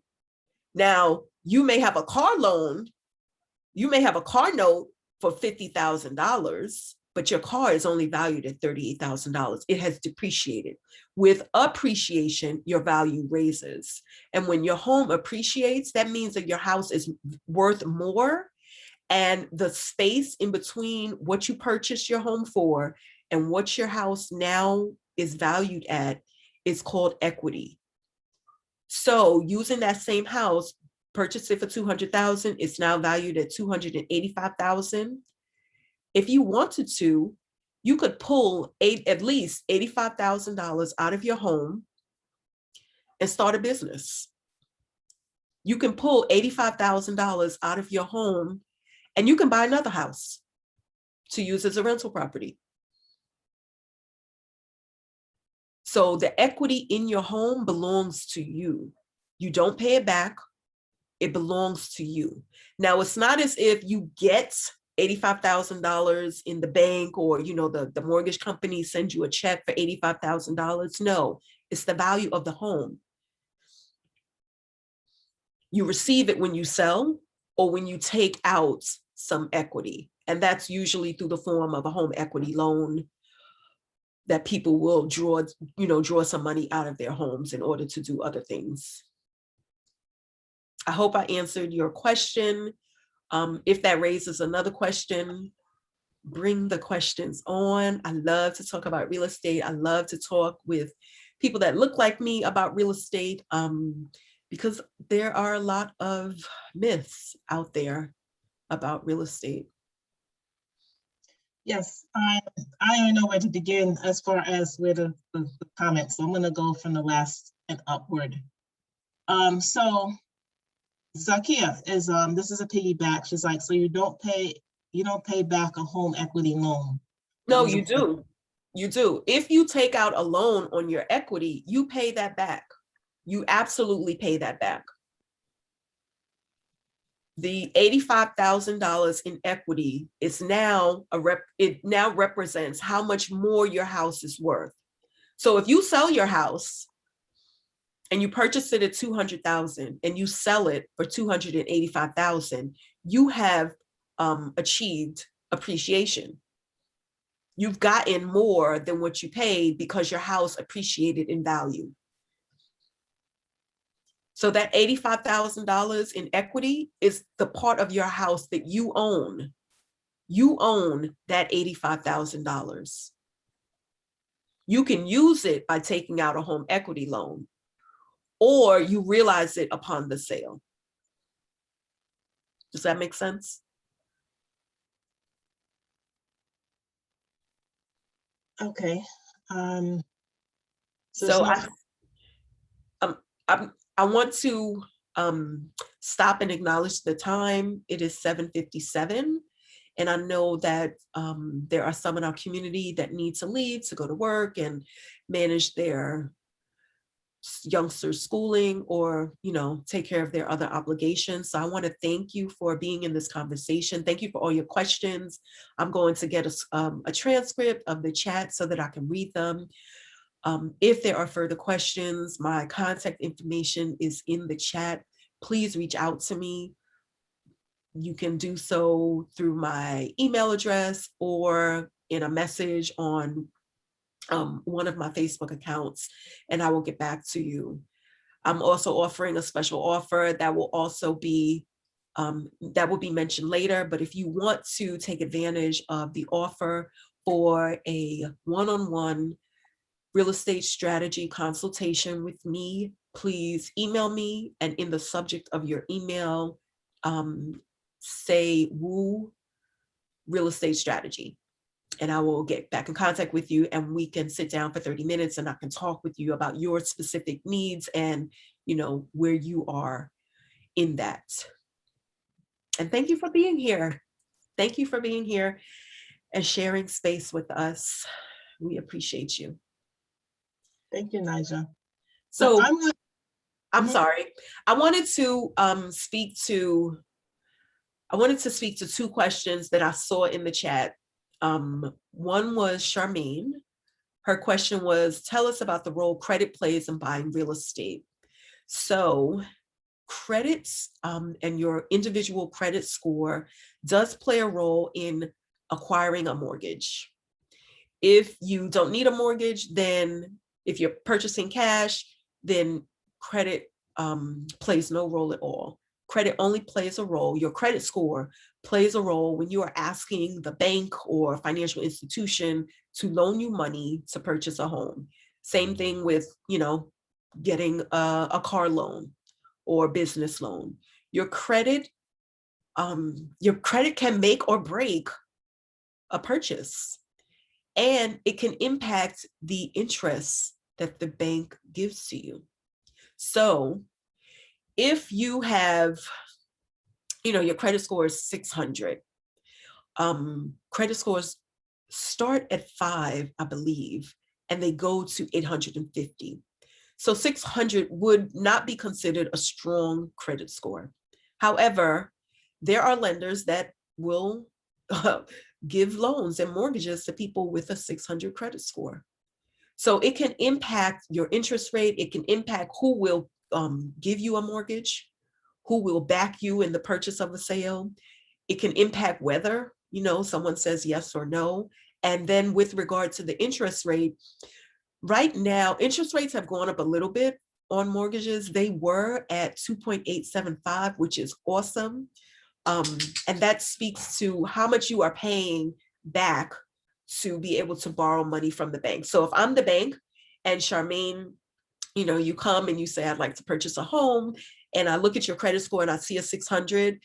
Now, you may have a car loan, you may have a car note for $50,000, but your car is only valued at $38,000. It has depreciated. With appreciation, your value raises. And when your home appreciates, that means that your house is worth more. And the space in between what you purchased your home for and what your house now is valued at is called equity. So using that same house, purchase it for $200,000, it's now valued at $285,000. If you wanted to, you could pull at least $85,000 out of your home and start a business. You can pull $85,000 out of your home and you can buy another house to use as a rental property. So the equity in your home belongs to you. You don't pay it back. It belongs to you. Now, it's not as if you get $85,000 in the bank or, you know, the mortgage company sends you a check for $85,000. No, it's the value of the home. You receive it when you sell or when you take out some equity. And that's usually through the form of a home equity loan that people will draw some money out of their homes in order to do other things. I hope I answered your question. If that raises another question, bring the questions on. I love to talk about real estate. I love to talk with people that look like me about real estate because there are a lot of myths out there about real estate. Yes, I don't know where to begin as far as with the comments. So I'm going to go from the last and upward. So Zakia is this is a piggyback. She's like, so you don't pay back a home equity loan. No, you do. You do. If you take out a loan on your equity, you pay that back. You absolutely pay that back. The $85,000 in equity is now it now represents how much more your house is worth. So if you sell your house and you purchase it at $200,000 and you sell it for $285,000, you have achieved appreciation. You've gotten more than what you paid because your house appreciated in value. So that $85,000 in equity is the part of your house that you own. You own that $85,000. You can use it by taking out a home equity loan, or you realize it upon the sale. Does that make sense? Okay. So I want to stop and acknowledge the time. It is 7:57. And I know that there are some in our community that need to leave to go to work and manage their youngsters' schooling or, take care of their other obligations. So I want to thank you for being in this conversation. Thank you for all your questions. I'm going to get a transcript of the chat so that I can read them. If there are further questions, my contact information is in the chat. Please reach out to me. You can do so through my email address or in a message on one of my Facebook accounts, and I will get back to you. I'm also offering a special offer that will also be mentioned later, but if you want to take advantage of the offer for a one-on-one real estate strategy consultation with me, please email me, and in the subject of your email, say Woo Real Estate Strategy, and I will get back in contact with you and we can sit down for 30 minutes and I can talk with you about your specific needs and, where you are in that. And thank you for being here. Thank you for being here and sharing space with us. We appreciate you. Thank you, Nijah. So I'm sorry. I wanted to speak to two questions that I saw in the chat. One was Charmaine. Her question was, tell us about the role credit plays in buying real estate. So credits and your individual credit score does play a role in acquiring a mortgage. If you don't need a mortgage, then if you're purchasing cash, then credit plays no role at all. Credit only plays a role, your credit score plays a role when you are asking the bank or financial institution to loan you money to purchase a home. Same thing with, getting a car loan or business loan. Your credit can make or break a purchase, and it can impact the interest that the bank gives to you. So if you have, your credit score is 600, credit scores start at 5, I believe, and they go to 850. So 600 would not be considered a strong credit score. However, there are lenders that will give loans and mortgages to people with a 600 credit score. So it can impact your interest rate. It can impact who will give you a mortgage, who will back you in the purchase of a sale. It can impact whether, someone says yes or no. And then with regard to the interest rate, right now, interest rates have gone up a little bit on mortgages. They were at 2.875, which is awesome. And that speaks to how much you are paying back to be able to borrow money from the bank. So if I'm the bank and Charmaine, you come and you say, I'd like to purchase a home, and I look at your credit score and I see a 600,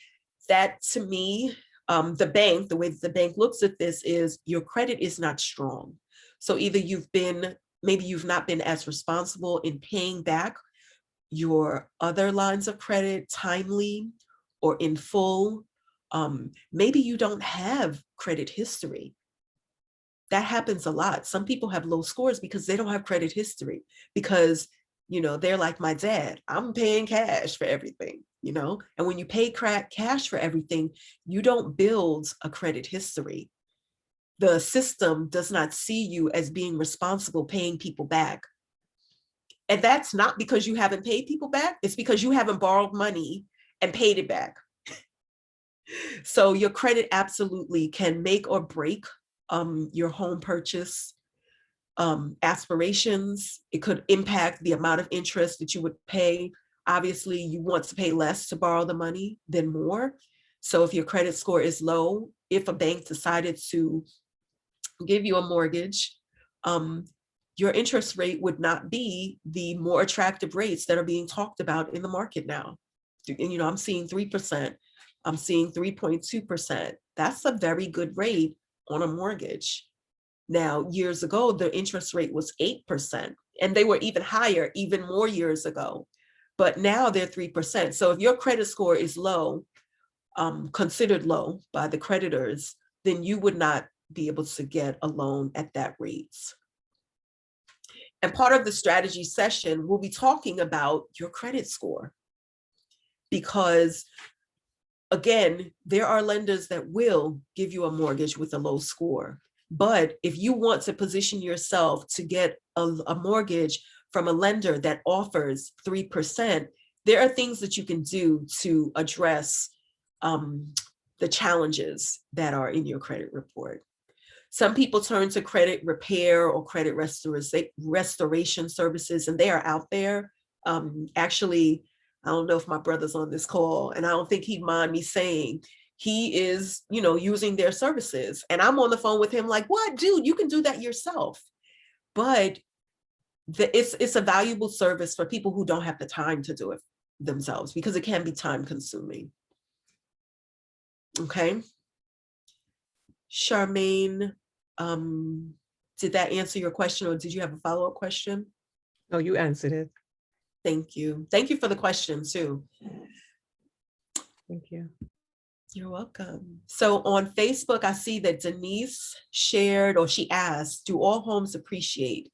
that to me, the way the bank looks at this is your credit is not strong. So either maybe you've not been as responsible in paying back your other lines of credit timely or in full. Maybe you don't have credit history. That happens a lot. Some people have low scores because they don't have credit history, because, they're like my dad, I'm paying cash for everything, and when you pay cash for everything, you don't build a credit history. The system does not see you as being responsible paying people back. And that's not because you haven't paid people back. It's because you haven't borrowed money and paid it back. So your credit absolutely can make or break your home purchase aspirations. It could impact the amount of interest that you would pay. Obviously, you want to pay less to borrow the money than more. So if your credit score is low, if a bank decided to give you a mortgage, your interest rate would not be the more attractive rates that are being talked about in the market now. And, I'm seeing 3%, I'm seeing 3.2%. That's a very good rate on a mortgage. Now, years ago, the interest rate was 8%, and they were even higher, even more years ago. But now they're 3%. So if your credit score is low, considered low by the creditors, then you would not be able to get a loan at that rate. And part of the strategy session, we'll be talking about your credit score, because again, there are lenders that will give you a mortgage with a low score. But if you want to position yourself to get a mortgage from a lender that offers 3%, there are things that you can do to address the challenges that are in your credit report. Some people turn to credit repair or credit restoration services, and they are out there. Actually, I don't know if my brother's on this call, and I don't think he'd mind me saying he is, using their services. And I'm on the phone with him like, what, dude, you can do that yourself. But it's a valuable service for people who don't have the time to do it themselves, because it can be time consuming. Okay. Charmaine, did that answer your question, or did you have a follow-up question? No, you answered it. Thank you. Thank you for the question too. Thank you. You're welcome. So on Facebook, I see that Denise shared, or she asked, do all homes appreciate?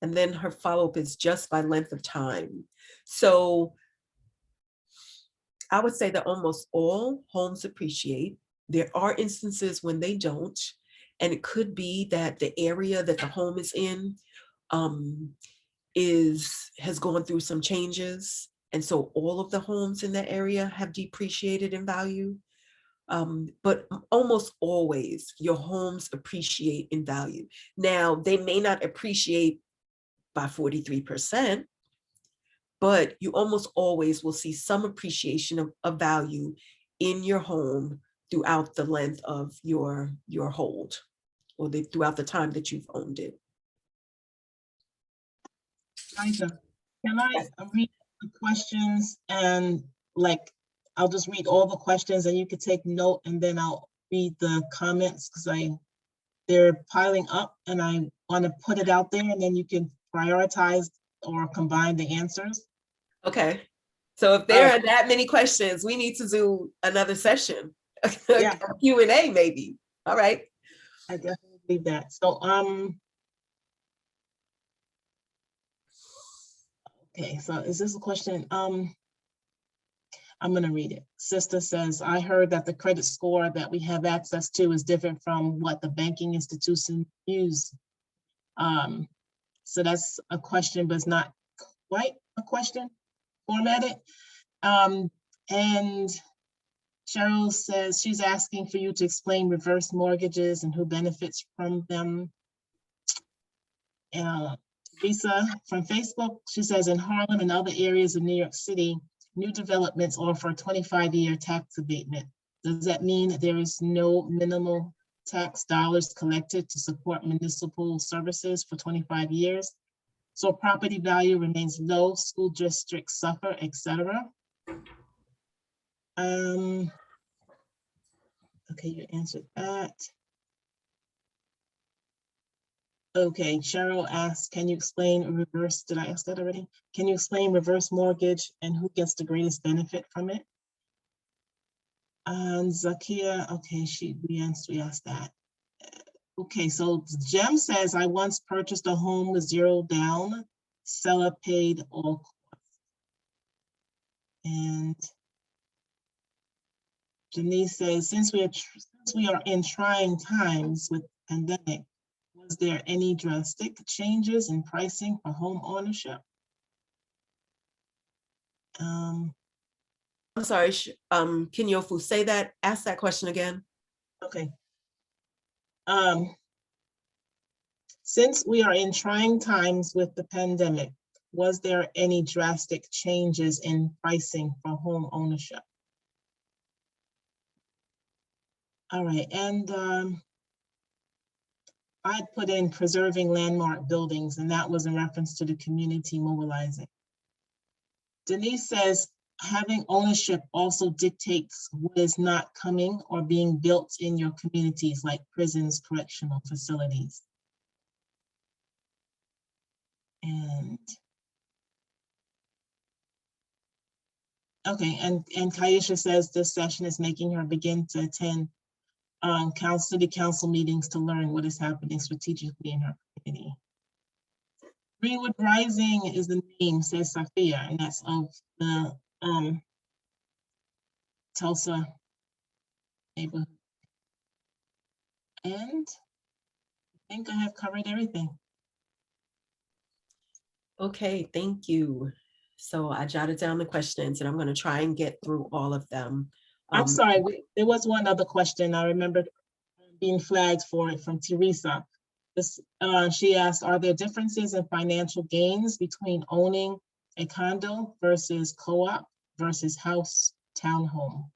And then her follow-up is just by length of time. So I would say that almost all homes appreciate. There are instances when they don't. And it could be that the area that the home is in has gone through some changes. And so all of the homes in that area have depreciated in value. But almost always your homes appreciate in value. Now, they may not appreciate by 43%, but you almost always will see some appreciation of value in your home throughout the length of your hold, or throughout the time that you've owned it. Nijah, can I read the questions and I'll just read all the questions and you could take note, and then I'll read the comments because they're piling up and I want to put it out there, and then you can prioritize or combine the answers. Okay. So if there are that many questions, we need to do another session. Yeah. Q&A maybe. All right. I definitely believe that. So okay, so is this a question? I'm going to read it. Sister says, I heard that the credit score that we have access to is different from what the banking institution use. So that's a question, but it's not quite a question formatted. And Cheryl says she's asking for you to explain reverse mortgages and who benefits from them. Lisa from Facebook, she says in Harlem and other areas of New York City, new developments offer a 25-year tax abatement. Does that mean there is no minimal tax dollars collected to support municipal services for 25 years? So property value remains low, school districts suffer, etc. Okay, you answered that. Okay, Cheryl asked, can you explain reverse, did I ask that already? Can you explain reverse mortgage and who gets the greatest benefit from it? And Zakia, okay, we asked that. Okay, so Jem says, I once purchased a home with 0 down, seller paid all costs. And Denise says, since we are in trying times with pandemic, was there any drastic changes in pricing for home ownership? I'm sorry, Kinyofu, ask that question again. Okay. Since we are in trying times with the pandemic, was there any drastic changes in pricing for home ownership? All right, and I put in preserving landmark buildings, and that was in reference to the community mobilizing. Denise says, having ownership also dictates what is not coming or being built in your communities, like prisons, correctional facilities. And okay, and Kaisha says this session is making her begin to attend city council meetings to learn what is happening strategically in her community. Greenwood Rising is the name, says Sophia, and that's of the Tulsa neighborhood. And I think I have covered everything. Okay, thank you. So I jotted down the questions and I'm going to try and get through all of them. I'm sorry, there was one other question I remember being flagged for it from Teresa. She asked, are there differences in financial gains between owning a condo versus co-op versus house townhome?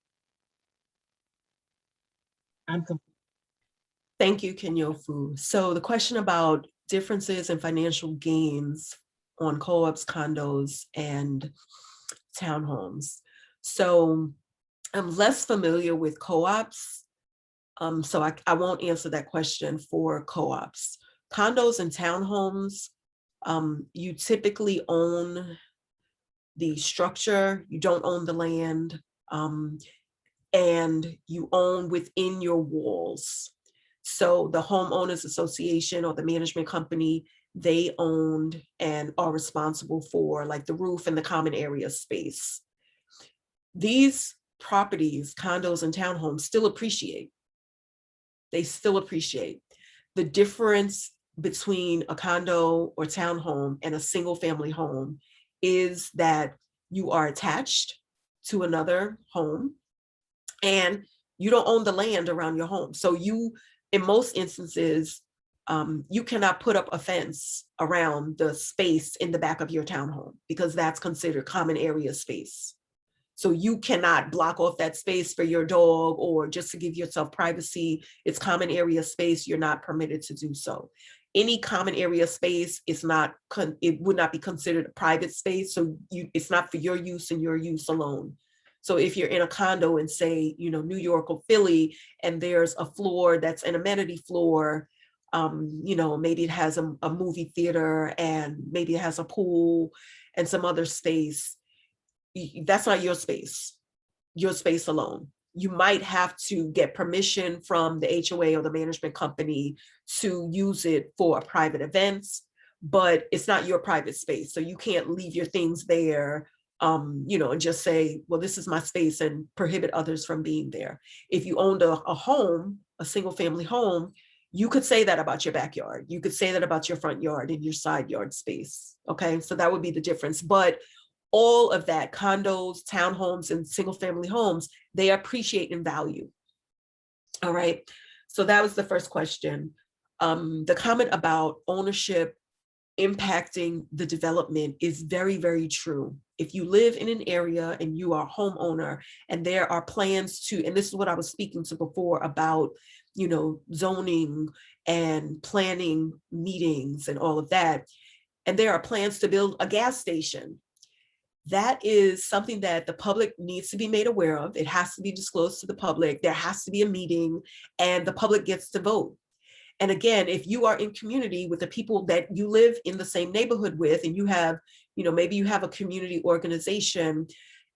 Thank you, Kinyofu. So the question about differences in financial gains on co-ops, condos, and townhomes. So I'm less familiar with co-ops, so I won't answer that question for co-ops. Condos and townhomes, you typically own the structure, you don't own the land, and you own within your walls. So the homeowners association or the management company they owned and are responsible for, like the roof and the common area space. These properties, condos and townhomes, still appreciate. They still appreciate. The difference between a condo or townhome and a single family home is that you are attached to another home and you don't own the land around your home. So you, in most instances, you cannot put up a fence around the space in the back of your townhome because that's considered common area space. So you cannot block off that space for your dog or just to give yourself privacy. It's common area space. You're not permitted to do so. Any common area space is not, it would not be considered a private space. So it's not for your use and your use alone. So if you're in a condo in, say, New York or Philly, and there's a floor that's an amenity floor, maybe it has a movie theater and maybe it has a pool and some other space, that's not your space alone. You might have to get permission from the HOA or the management company to use it for private events, but it's not your private space. So you can't leave your things there, and just say, well, this is my space, and prohibit others from being there. If you owned a home, a single family home, you could say that about your backyard. You could say that about your front yard and your side yard space. Okay, so that would be the difference. But all of that, condos, townhomes, and single family homes, they appreciate in value. All right, so that was the first question. The comment about ownership impacting the development is very, very true. If you live in an area and you are a homeowner and there are plans to, and this is what I was speaking to before about, zoning and planning meetings and all of that, and there are plans to build a gas station, that is something that the public needs to be made aware of. It has to be disclosed to the public. There has to be a meeting and the public gets to vote. And again, if you are in community with the people that you live in the same neighborhood with, and you have, maybe you have a community organization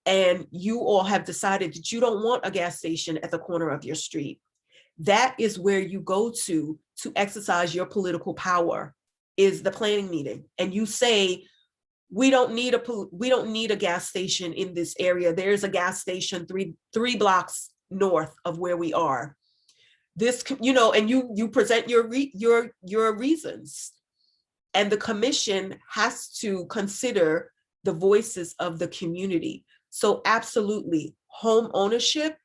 and you all have decided that you don't want a gas station at the corner of your street, that is where you go to exercise your political power, is the planning meeting. And you say, we don't need a gas station in this area. There's a gas station three blocks north of where we are. This, and you present your reasons, and the commission has to consider the voices of the community. So absolutely, home ownership,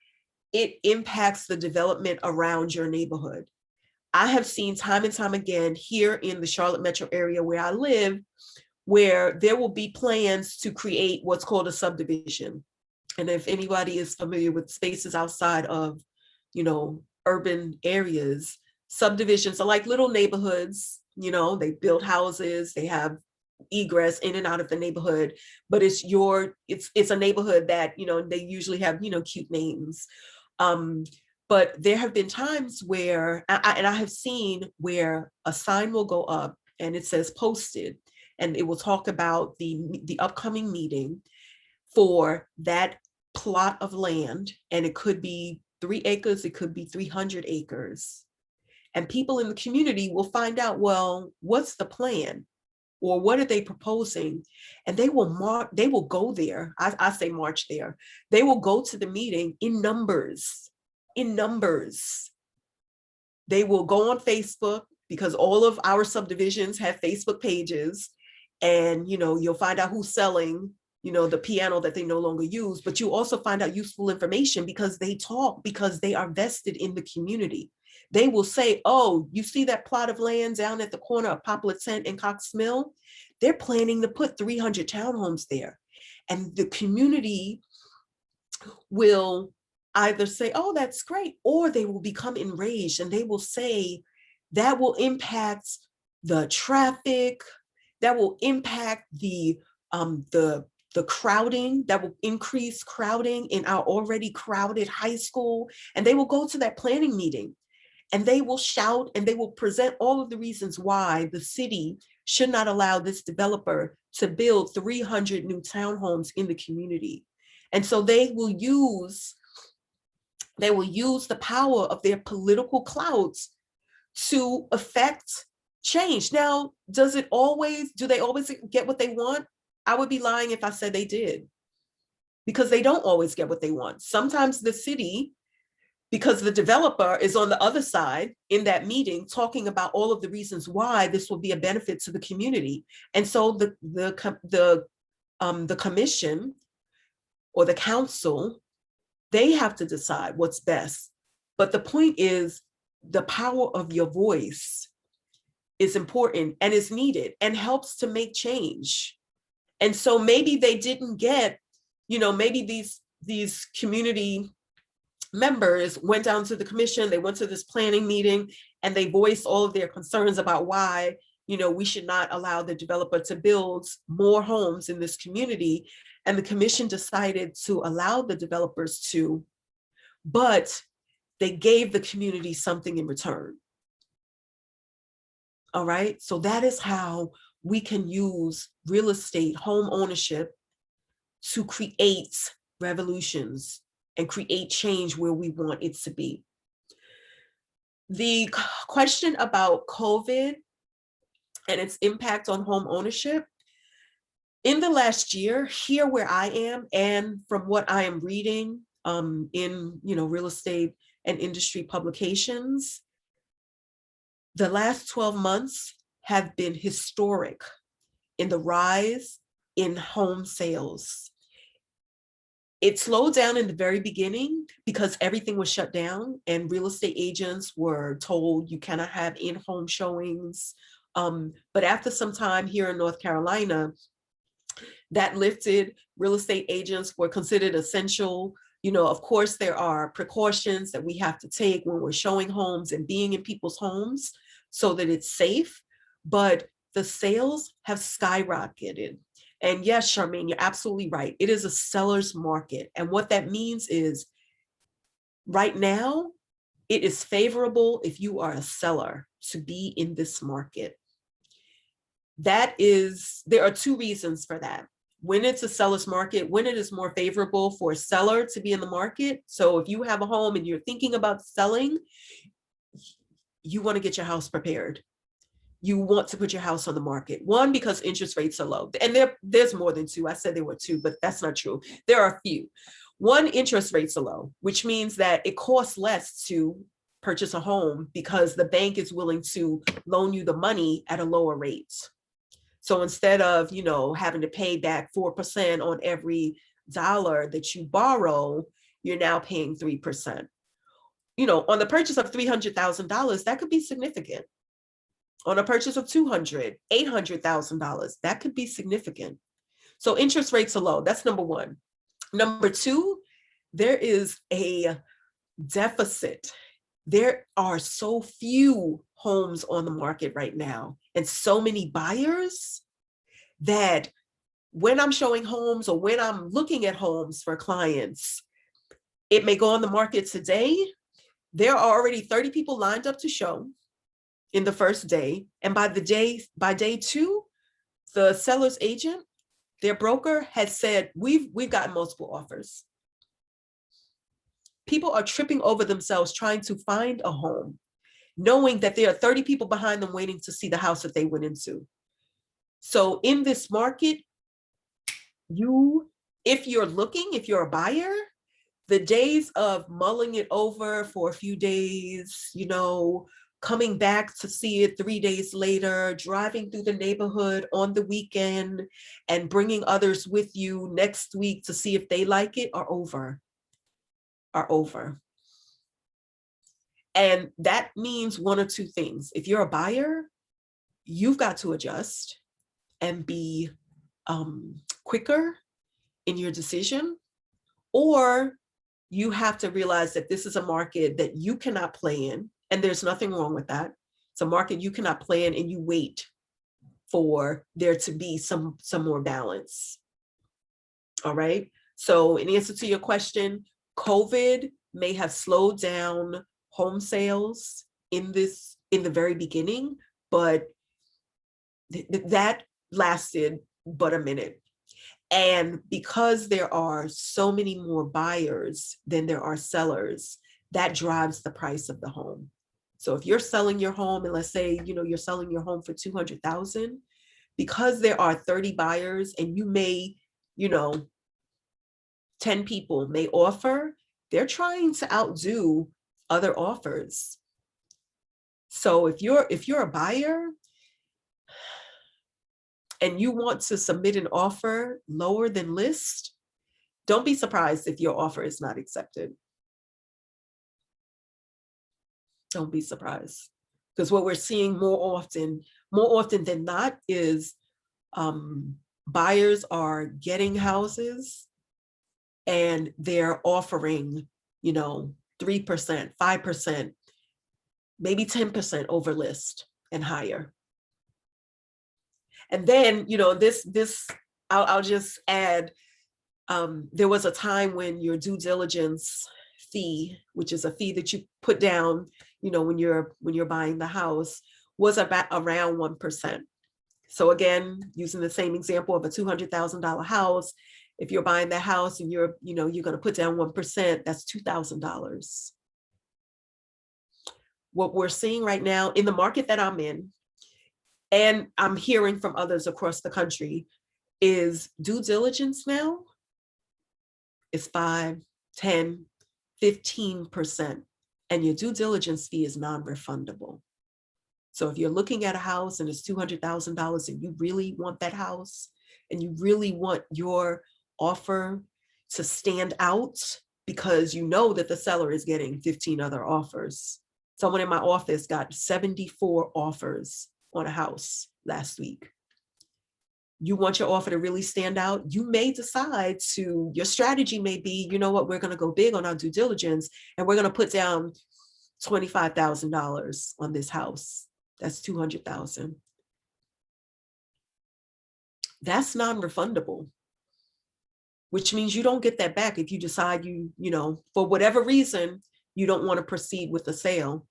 it impacts the development around your neighborhood. I have seen time and time again here in the Charlotte metro area where I live, where there will be plans to create what's called a subdivision. And if anybody is familiar with spaces outside of, urban areas, subdivisions are like little neighborhoods, they build houses, they have egress in and out of the neighborhood, but it's a neighborhood that, they usually have, cute names. But there have been times where, I have seen where a sign will go up and it says posted, and it will talk about the upcoming meeting for that plot of land. And it could be 3 acres, it could be 300 acres. And people in the community will find out, well, what's the plan? Or what are they proposing? And they will go there. I say march there. They will go to the meeting in numbers. They will go on Facebook, because all of our subdivisions have Facebook pages, and you'll find out who's selling the piano that they no longer use, but you also find out useful information because they talk, because they are vested in the community. They will say, oh, you see that plot of land down at the corner of Poplar Tent and Cox Mill? They're planning to put 300 townhomes there. And the community will either say, oh, that's great, or they will become enraged and they will say that will impact the traffic, that will impact the crowding, that will increase crowding in our already crowded high school. And they will go to that planning meeting and they will shout and they will present all of the reasons why the city should not allow this developer to build 300 new townhomes in the community. And so they will use the power of their political clout to affect change. Now, do they always get what they want? I would be lying if I said they did, because they don't always get what they want. Sometimes the city, because the developer is on the other side in that meeting talking about all of the reasons why this will be a benefit to the community. And so the commission or the council, they have to decide what's best. But the point is, the power of your voice is important and is needed and helps to make change. And so maybe they didn't get, maybe these community members went down to the commission, they went to this planning meeting, and they voiced all of their concerns about why, we should not allow the developer to build more homes in this community. And the commission decided to allow the developers to, but they gave the community something in return. All right, so that is how we can use real estate, home ownership, to create revolutions and create change where we want it to be. The question about COVID and its impact on home ownership, in the last year, here where I am, and from what I am reading in real estate and industry publications, the last 12 months have been historic in the rise in home sales. It slowed down in the very beginning because everything was shut down and real estate agents were told you cannot have in-home showings. But after some time here in North Carolina, that lifted. Real estate agents were considered essential. Of course, there are precautions that we have to take when we're showing homes and being in people's homes so that it's safe, but the sales have skyrocketed. And yes, Charmaine, you're absolutely right. It is a seller's market. And what that means is right now, it is favorable if you are a seller to be in this market. There are two reasons for that. When it's a seller's market, when it is more favorable for a seller to be in the market. So if you have a home and you're thinking about selling, you want to get your house prepared. You want to put your house on the market. One, because interest rates are low. And there's more than two. I said there were two, but that's not true. There are a few. One, interest rates are low, which means that it costs less to purchase a home because the bank is willing to loan you the money at a lower rate. So instead of, having to pay back 4% on every dollar that you borrow, you're now paying 3%. On the purchase of $300,000, that could be significant. On a purchase of $200,000, $800,000, that could be significant. So interest rates are low. That's number one. Number two, there is a deficit. There are so few homes on the market right now and so many buyers that when I'm showing homes or when I'm looking at homes for clients, it may go on the market today. There are already 30 people lined up to show in the first day. And by day two, the seller's agent, their broker, has said, we've gotten multiple offers. People are tripping over themselves trying to find a home, knowing that there are 30 people behind them waiting to see the house that they went into. So in this market, if you're a buyer, the days of mulling it over for a few days, coming back to see it 3 days later, driving through the neighborhood on the weekend and bringing others with you next week to see if they like it are over. And that means one or two things. If you're a buyer, you've got to adjust and be quicker in your decision, or you have to realize that this is a market that you cannot play in, and there's nothing wrong with that. It's a market you cannot play in, and you wait for there to be some more balance. All right. So in answer to your question, COVID may have slowed down home sales in the very beginning, but that lasted but a minute. And because there are so many more buyers than there are sellers, that drives the price of the home. So if you're selling your home, and let's say, you're selling your home for 200,000, because there are 30 buyers and you may, 10 people may offer, they're trying to outdo other offers. So if you're a buyer and you want to submit an offer lower than list, don't be surprised if your offer is not accepted. Don't be surprised. Because what we're seeing more often than not is buyers are getting houses and they're offering, 3%, 5%, maybe 10% over list and higher. And then, I'll just add, there was a time when your due diligence fee, which is a fee that you put down, when you're buying the house, was about around 1%. So again, using the same example of a $200,000 house, if you're buying the house and you're going to put down 1%, that's $2,000. What we're seeing right now in the market that I'm in, and I'm hearing from others across the country, is due diligence now is 5, 10, 15%, and your due diligence fee is non-refundable. So if you're looking at a house and it's $200,000 and you really want that house and you really want your offer to stand out because you know that the seller is getting 15 other offers. Someone in my office got 74 offers on a house last week. You want your offer to really stand out, you may decide to, your strategy may be, you know what, we're going to go big on our due diligence and we're going to put down $25,000 on this house. That's $200,000. That's non-refundable, which means you don't get that back if you decide for whatever reason, you don't want to proceed with the sale.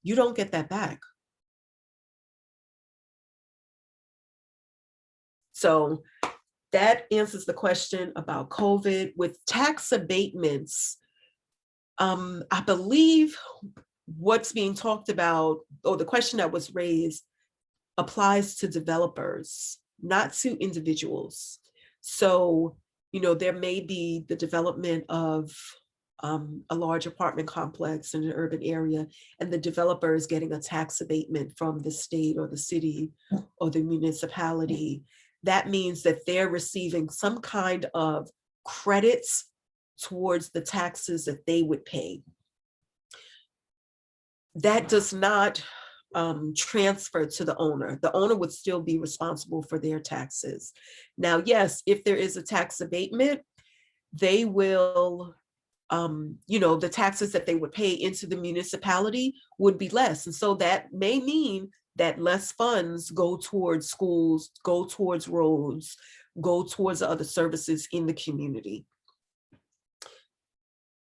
You don't get that back. So that answers the question about COVID. With tax abatements, I believe what's being talked about, or the question that was raised, applies to developers, not to individuals. So, there may be the development of a large apartment complex in an urban area, and the developer is getting a tax abatement from the state or the city or the municipality. That means that they're receiving some kind of credits towards the taxes that they would pay. That does not transfer to the owner. The owner would still be responsible for their taxes. Now, yes, if there is a tax abatement, they will, the taxes that they would pay into the municipality would be less. And so that may mean that less funds go towards schools, go towards roads, go towards other services in the community.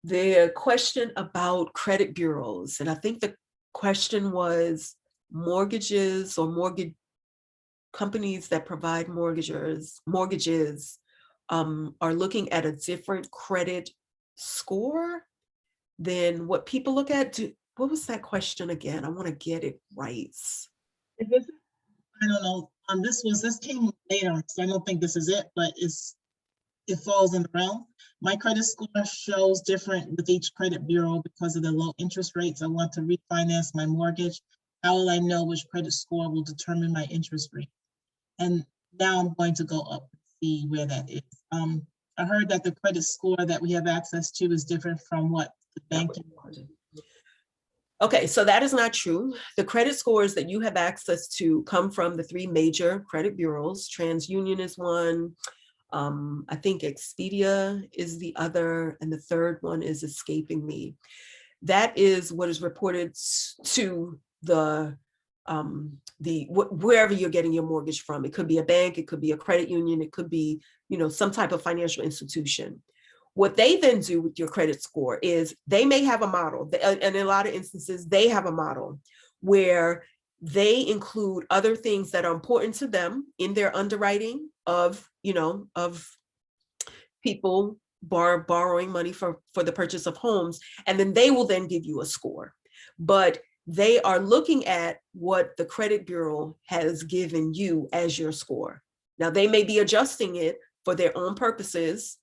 The question about credit bureaus, and I think the question was mortgages or mortgage companies that provide mortgages are looking at a different credit score than what people look at. What was that question again? I want to get it right. I don't know. This came later, so I don't think this is it, but it falls in the realm. My credit score shows different with each credit bureau because of the low interest rates. I want to refinance my mortgage. How will I know which credit score will determine my interest rate? And now I'm going to go up and see where that is. I heard that the credit score that we have access to is different from what the banking. Okay, so that is not true. The credit scores that you have access to come from the 3 major credit bureaus. TransUnion is one. I think Expedia is the other, and the third one is escaping me. That is what is reported to wherever you're getting your mortgage from. It could be a bank, it could be a credit union, it could be, some type of financial institution. What they then do with your credit score is they may have a model, and in a lot of instances, they have a model where they include other things that are important to them in their underwriting of people borrowing money for the purchase of homes, and then they will then give you a score. But They are looking at what the credit bureau has given you as your score. Now, they may be adjusting it for their own purposes,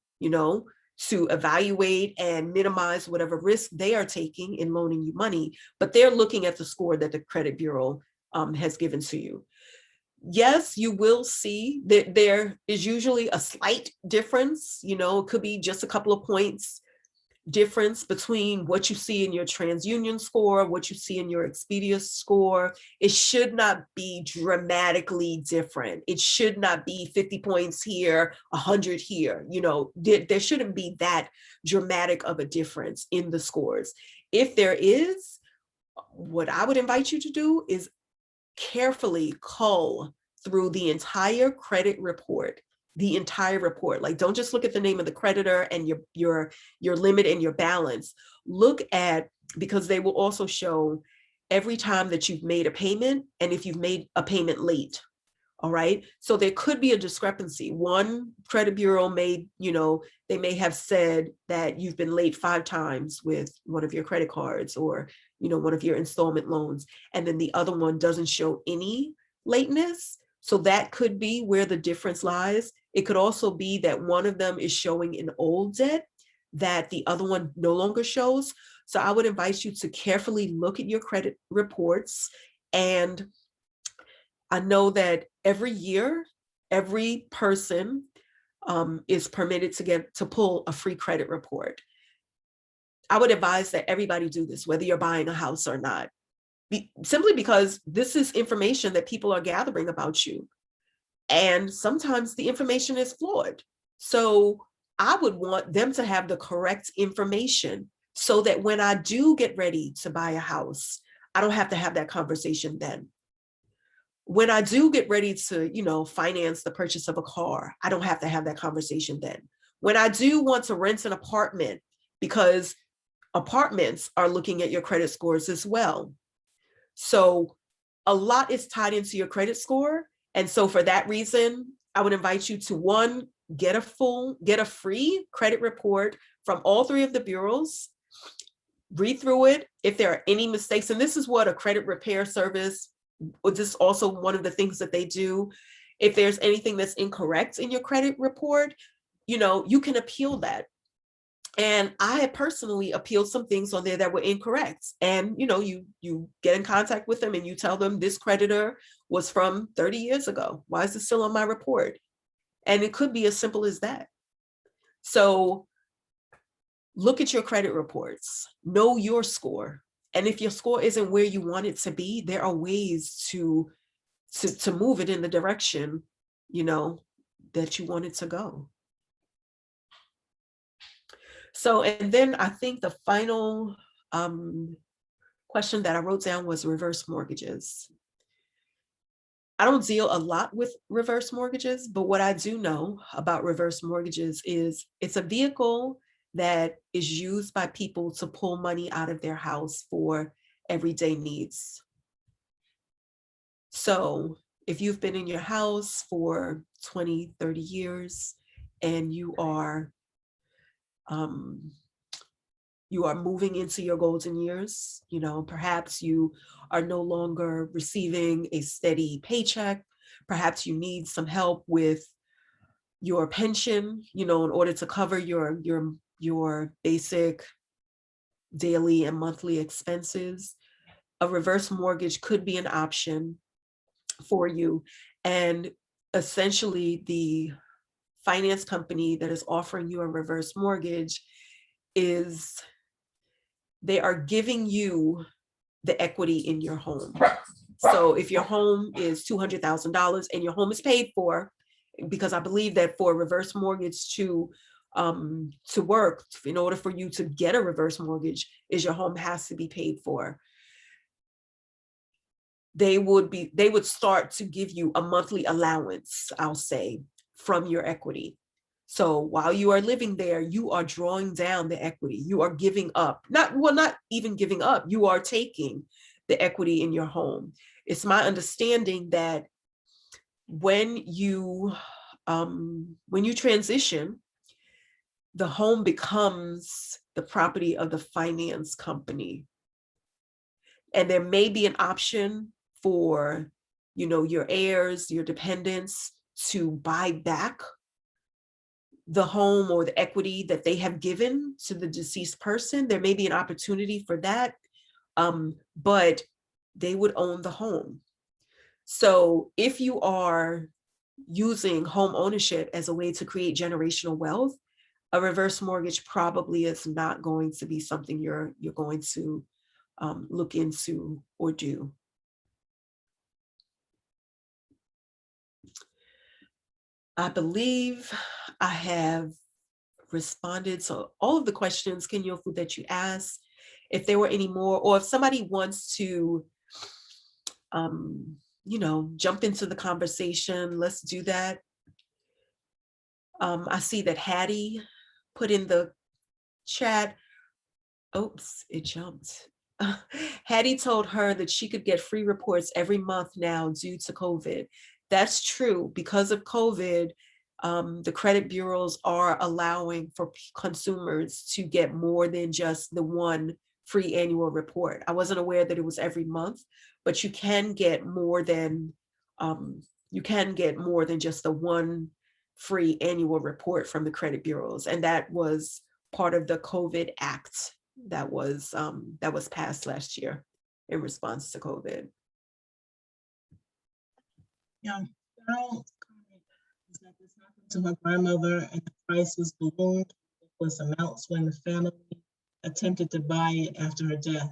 to evaluate and minimize whatever risk they are taking in loaning you money, but they're looking at the score that the credit bureau has given to you. Yes, you will see that there is usually a slight difference, it could be just a couple of points difference between what you see in your TransUnion score, what you see in your Expedia score. It should not be dramatically different. It should not be 50 points here, 100 here. There shouldn't be that dramatic of a difference in the scores. If there is, what I would invite you to do is carefully cull through the entire credit report. Like, don't just look at the name of the creditor and your limit and your balance. Look at, because they will also show every time that you've made a payment and if you've made a payment late. All right. So there could be a discrepancy. One credit bureau may, they may have said that you've been late 5 times with one of your credit cards or, one of your installment loans. And then the other one doesn't show any lateness. So that could be where the difference lies. It could also be that one of them is showing an old debt that the other one no longer shows. So I would invite you to carefully look at your credit reports. And I know that every year, every person is permitted to pull a free credit report. I would advise that everybody do this, whether you're buying a house or not. Simply because this is information that people are gathering about you. And sometimes the information is flawed. So I would want them to have the correct information so that when I do get ready to buy a house, I don't have to have that conversation then. When I do get ready to, finance the purchase of a car, I don't have to have that conversation then. When I do want to rent an apartment, because apartments are looking at your credit scores as well. So a lot is tied into your credit score. And so for that reason, I would invite you to, one, get a free credit report from all 3 of the bureaus, read through it. If there are any mistakes, and this is what a credit repair service, this is also one of the things that they do. If there's anything that's incorrect in your credit report, you can appeal that. And I had personally appealed some things on there that were incorrect. And, you get in contact with them and you tell them this creditor was from 30 years ago. Why is it still on my report? And it could be as simple as that. So look at your credit reports, know your score. And if your score isn't where you want it to be, there are ways to move it in the direction, that you want it to go. So, and then I think the final question that I wrote down was reverse mortgages. I don't deal a lot with reverse mortgages, but what I do know about reverse mortgages is it's a vehicle that is used by people to pull money out of their house for everyday needs. So if you've been in your house for 20, 30 years and you are moving into your golden years, perhaps you are no longer receiving a steady paycheck. Perhaps you need some help with your pension, in order to cover your basic daily and monthly expenses. A reverse mortgage could be an option for you. And essentially the finance company that is offering you a reverse mortgage they are giving you the equity in your home. So if your home is $200,000 and your home is paid for, because I believe that for a reverse mortgage to work, in order for you to get a reverse mortgage, is your home has to be paid for. They would start to give you a monthly allowance, I'll say, from your equity. So while you are living there, you are drawing down the equity. You are giving up, not even giving up, you are taking the equity in your home. It's my understanding that when you transition, the home becomes the property of the finance company. And there may be an option for, you know, your heirs, your dependents to buy back the home or the equity that they have given to the deceased person. There may be an opportunity for that, but they would own the home. So if you are using home ownership as a way to create generational wealth, a reverse mortgage probably is not going to be something you're going to look into or do. I believe I have responded to all of the questions, Kenyofu, that you asked. If there were any more, or if somebody wants to, you know, jump into the conversation, let's do that. I see that Hattie put in the chat. Oops, it jumped. Hattie told her that she could get free reports every month now due to COVID. That's true. Because of COVID, the credit bureaus are allowing for consumers to get more than just the one free annual report. I wasn't aware that it was every month, but you can get more than just the one free annual report from the credit bureaus, and that was part of the COVID Act that was passed last year in response to COVID. Yeah, Carol comment is that this happened to her grandmother and the price was ballooned with amounts when the family attempted to buy it after her death.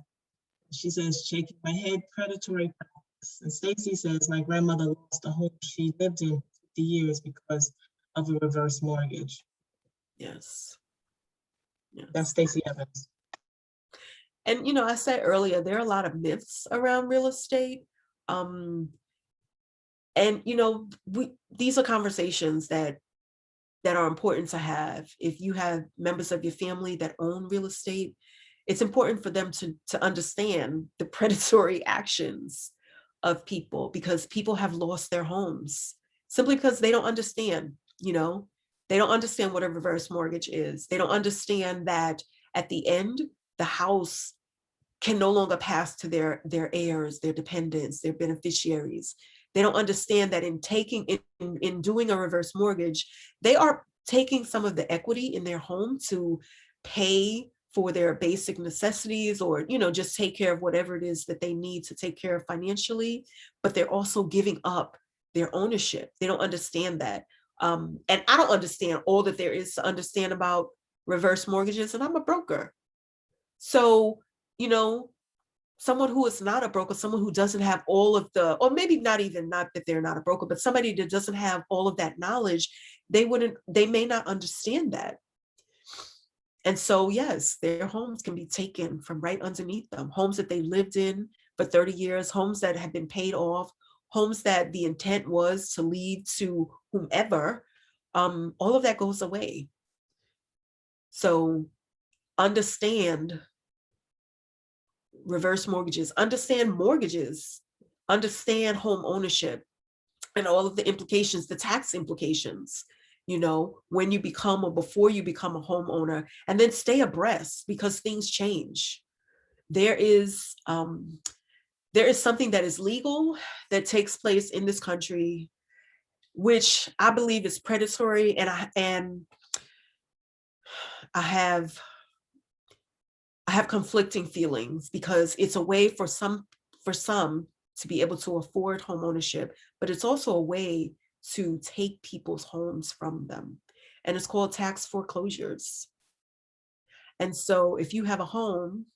She says, shaking my head, predatory practice. And Stacy says, my grandmother lost a home she lived in 50 years because of a reverse mortgage. Yes. That's Stacy Evans. And, you know, I said earlier, there are a lot of myths around real estate. And, you know, these are conversations that are important to have. If you have members of your family that own real estate, it's important for them to understand the predatory actions of people, because people have lost their homes simply because they don't understand, you know, they don't understand what a reverse mortgage is. They don't understand that at the end, the house can no longer pass to their heirs, their dependents, their beneficiaries. They don't understand that in doing a reverse mortgage, they are taking some of the equity in their home to pay for their basic necessities, or, you know, just take care of whatever it is that they need to take care of financially, but they're also giving up their ownership. They don't understand that. And I don't understand all that there is to understand about reverse mortgages, and I'm a broker. So, you know, someone who is not a broker, someone who doesn't have all of the, or maybe not that they're not a broker, but somebody that doesn't have all of that knowledge, they may not understand that. And so, yes, their homes can be taken from right underneath them, homes that they lived in for 30 years, homes that have been paid off, homes that the intent was to leave to whomever. All of that goes away. So understand reverse mortgages, understand mortgages, understand home ownership and all of the implications, the tax implications, you know, when you become or before you become a homeowner, and then stay abreast because things change. There is something that is legal that takes place in this country, which I believe is predatory, and I have conflicting feelings, because it's a way for some to be able to afford home ownership, but it's also a way to take people's homes from them. And it's called tax foreclosures. And so if you have a home,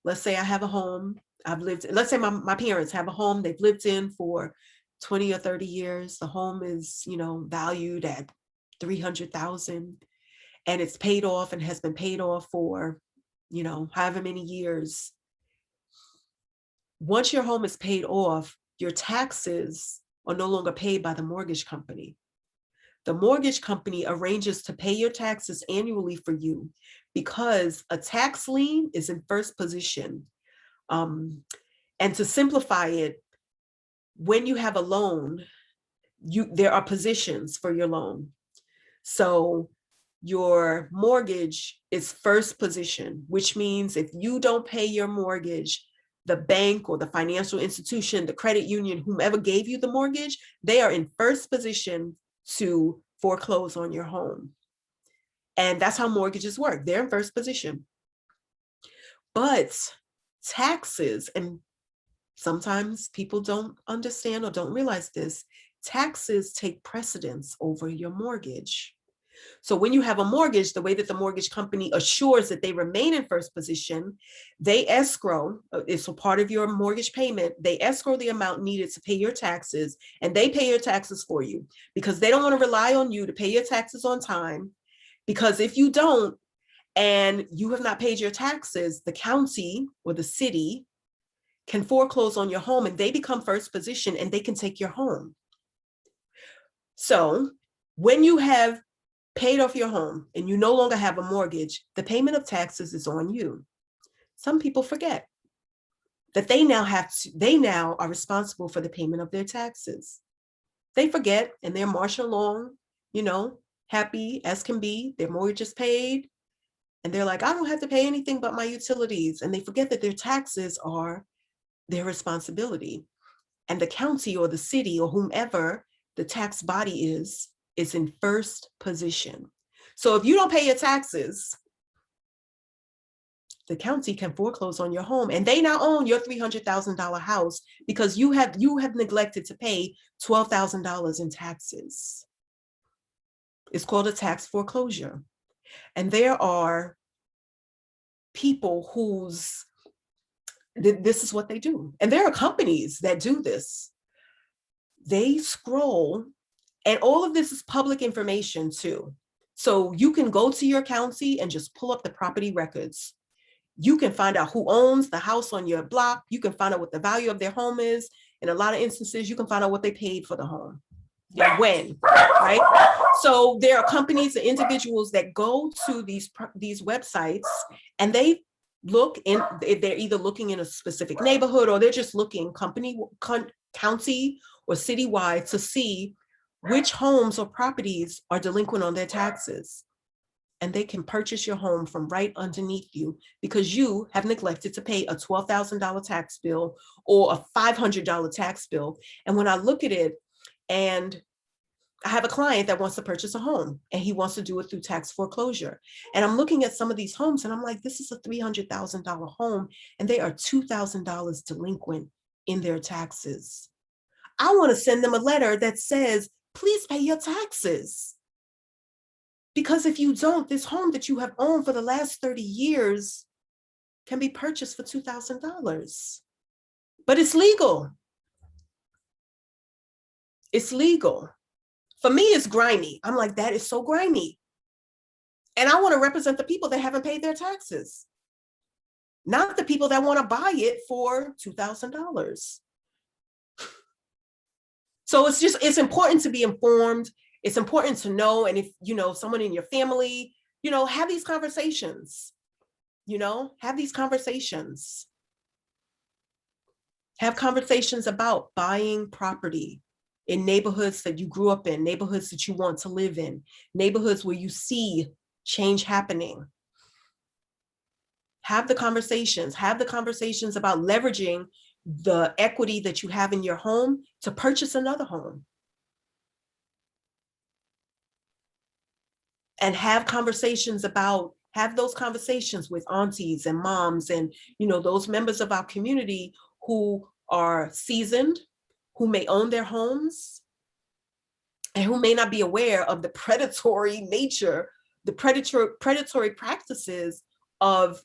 let's say I have a home, let's say my parents have a home they've lived in for 20 or 30 years. The home is, you know, valued at $300,000, and it's paid off and has been paid off for, you know, however many years. Once your home is paid off, your taxes are no longer paid by the mortgage company. The mortgage company arranges to pay your taxes annually for you, because a tax lien is in first position. And to simplify it, when you have a loan, there are positions for your loan. So your mortgage is first position, which means if you don't pay your mortgage, the bank or the financial institution, the credit union, whomever gave you the mortgage, they are in first position to foreclose on your home. And that's how mortgages work. They're in first position. But taxes, and sometimes people don't understand or don't realize this, taxes take precedence over your mortgage. So when you have a mortgage, the way that the mortgage company assures that they remain in first position, they escrow, it's a part of your mortgage payment, they escrow the amount needed to pay your taxes, and they pay your taxes for you because they don't want to rely on you to pay your taxes on time. Because if you don't, and you have not paid your taxes, the county or the city can foreclose on your home and they become first position and they can take your home. So when you have paid off your home and you no longer have a mortgage, the payment of taxes is on you. Some people forget that they now are responsible for the payment of their taxes. They forget and they're marching along, happy as can be, their mortgage is paid, and they're like, I don't have to pay anything but my utilities. And they forget that their taxes are their responsibility. And the county or the city or whomever the tax body is in first position. So if you don't pay your taxes, the county can foreclose on your home and they now own your $300,000 house because you have neglected to pay $12,000 in taxes. It's called a tax foreclosure. And there are people this is what they do. And there are companies that do this. They scroll, and all of this is public information too. So you can go to your county and just pull up the property records. You can find out who owns the house on your block. You can find out what the value of their home is. In a lot of instances, you can find out what they paid for the home. Yeah, when, right? So there are companies and individuals that go to these websites and they look in, they're either looking in a specific neighborhood or they're just looking county or citywide to see which homes or properties are delinquent on their taxes. And they can purchase your home from right underneath you because you have neglected to pay a $12,000 tax bill or a $500 tax bill. And when I look at it, and I have a client that wants to purchase a home and he wants to do it through tax foreclosure. And I'm looking at some of these homes and I'm like, this is a $300,000 home and they are $2,000 delinquent in their taxes. I want to send them a letter that says, please pay your taxes. Because if you don't, this home that you have owned for the last 30 years can be purchased for $2,000. But it's legal. It's legal. For me, it's grimy. I'm like, that is so grimy. And I want to represent the people that haven't paid their taxes, not the people that want to buy it for $2,000. So it's important to be informed. It's important to know. And if, someone in your family, have these conversations, have these conversations. Have conversations about buying property in neighborhoods that you grew up in, neighborhoods that you want to live in, neighborhoods where you see change happening. Have the conversations about leveraging the equity that you have in your home to purchase another home. And have those conversations with aunties and moms and, those members of our community who are seasoned, who may own their homes and who may not be aware of the predatory nature, the predatory practices of,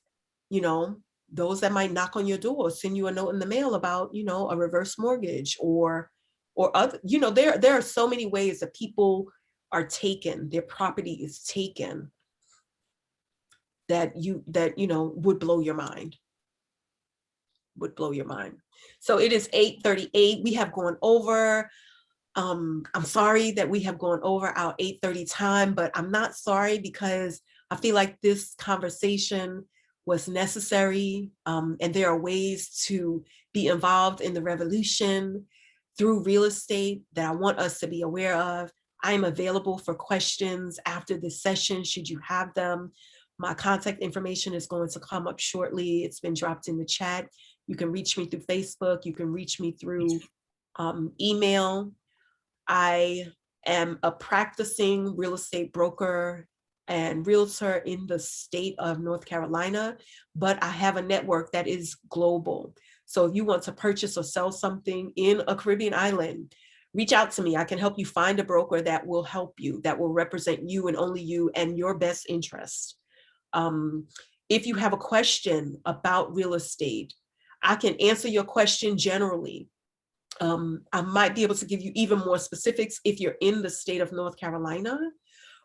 those that might knock on your door, send you a note in the mail about, a reverse mortgage or other, there are so many ways that people are taken, their property is taken that would blow your mind. So it is 8:38. We have gone over. I'm sorry that we have gone over our 8:30 time, but I'm not sorry because I feel like this conversation was necessary. And there are ways to be involved in the revolution through real estate that I want us to be aware of. I am available for questions after this session, should you have them. My contact information is going to come up shortly. It's been dropped in the chat. You can reach me through Facebook. You can reach me through email. I am a practicing real estate broker and realtor in the state of North Carolina, but I have a network that is global. So if you want to purchase or sell something in a Caribbean island, reach out to me. I can help you find a broker that will help you, that will represent you and only you and your best interest. If you have a question about real estate, I can answer your question generally. I might be able to give you even more specifics if you're in the state of North Carolina,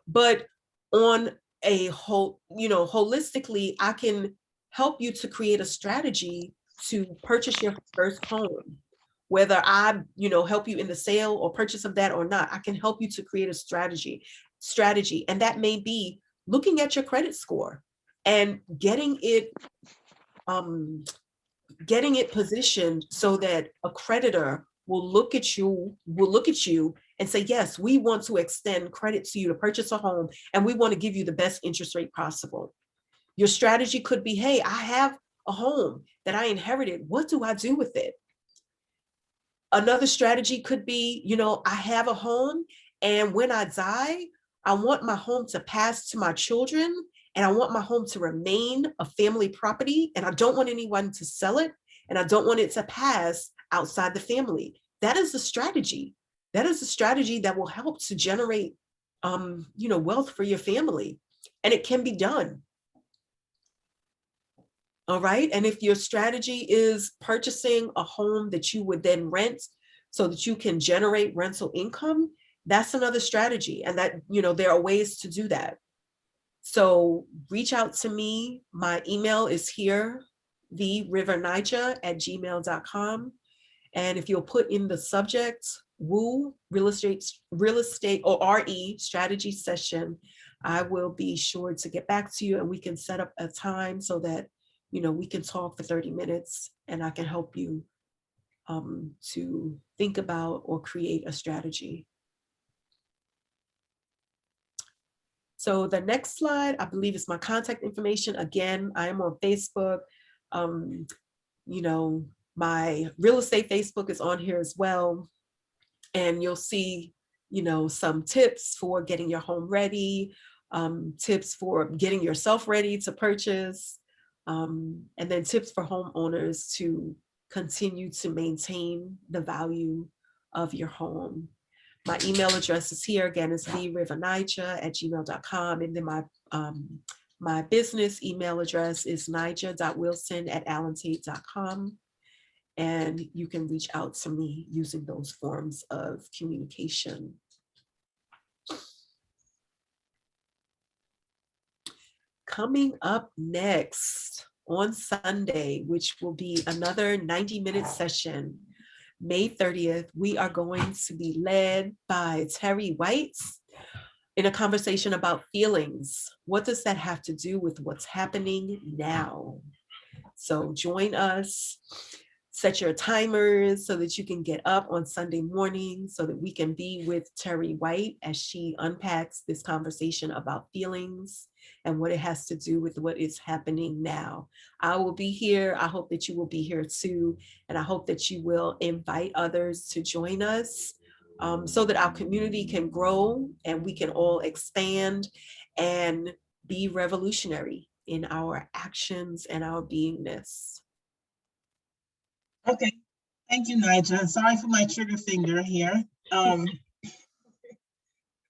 but on a whole, holistically, I can help you to create a strategy to purchase your first home. Whether I, help you in the sale or purchase of that or not, I can help you to create a strategy. And that may be looking at your credit score and getting it positioned so that a creditor will look at you and say, yes, we want to extend credit to you to purchase a home, and we want to give you the best interest rate possible. Your strategy could be, hey, I have a home that I inherited. What do I do with it? Another strategy could be, I have a home, and when I die, I want my home to pass to my children, and I want my home to remain a family property, and I don't want anyone to sell it, and I don't want it to pass outside the family. That is a strategy. That is a strategy that will help to generate, wealth for your family, and it can be done. All right. And if your strategy is purchasing a home that you would then rent so that you can generate rental income, that's another strategy. And that, there are ways to do that. So reach out to me. My email is here, therivernijah@gmail.com. And if you'll put in the subject, WOO, real estate or RE strategy session, I will be sure to get back to you, and we can set up a time so that we can talk for 30 minutes and I can help you to think about or create a strategy. So the next slide, I believe, is my contact information. Again, I am on Facebook. My real estate Facebook is on here as well. And you'll see, some tips for getting your home ready, tips for getting yourself ready to purchase, and then tips for homeowners to continue to maintain the value of your home. My email address is here again, is therivernijah@gmail.com. And then my business email address is nijah.wilson@allentate.com. And you can reach out to me using those forms of communication. Coming up next on Sunday, which will be another 90-minute session, May 30th, we are going to be led by Terry White in a conversation about feelings. What does that have to do with what's happening now? So join us. Set your timers so that you can get up on Sunday morning so that we can be with Terry White as she unpacks this conversation about feelings and what it has to do with what is happening now. I will be here. I hope that you will be here too. And I hope that you will invite others to join us so that our community can grow and we can all expand and be revolutionary in our actions and our beingness. Okay, thank you, Nijah. Sorry for my trigger finger here.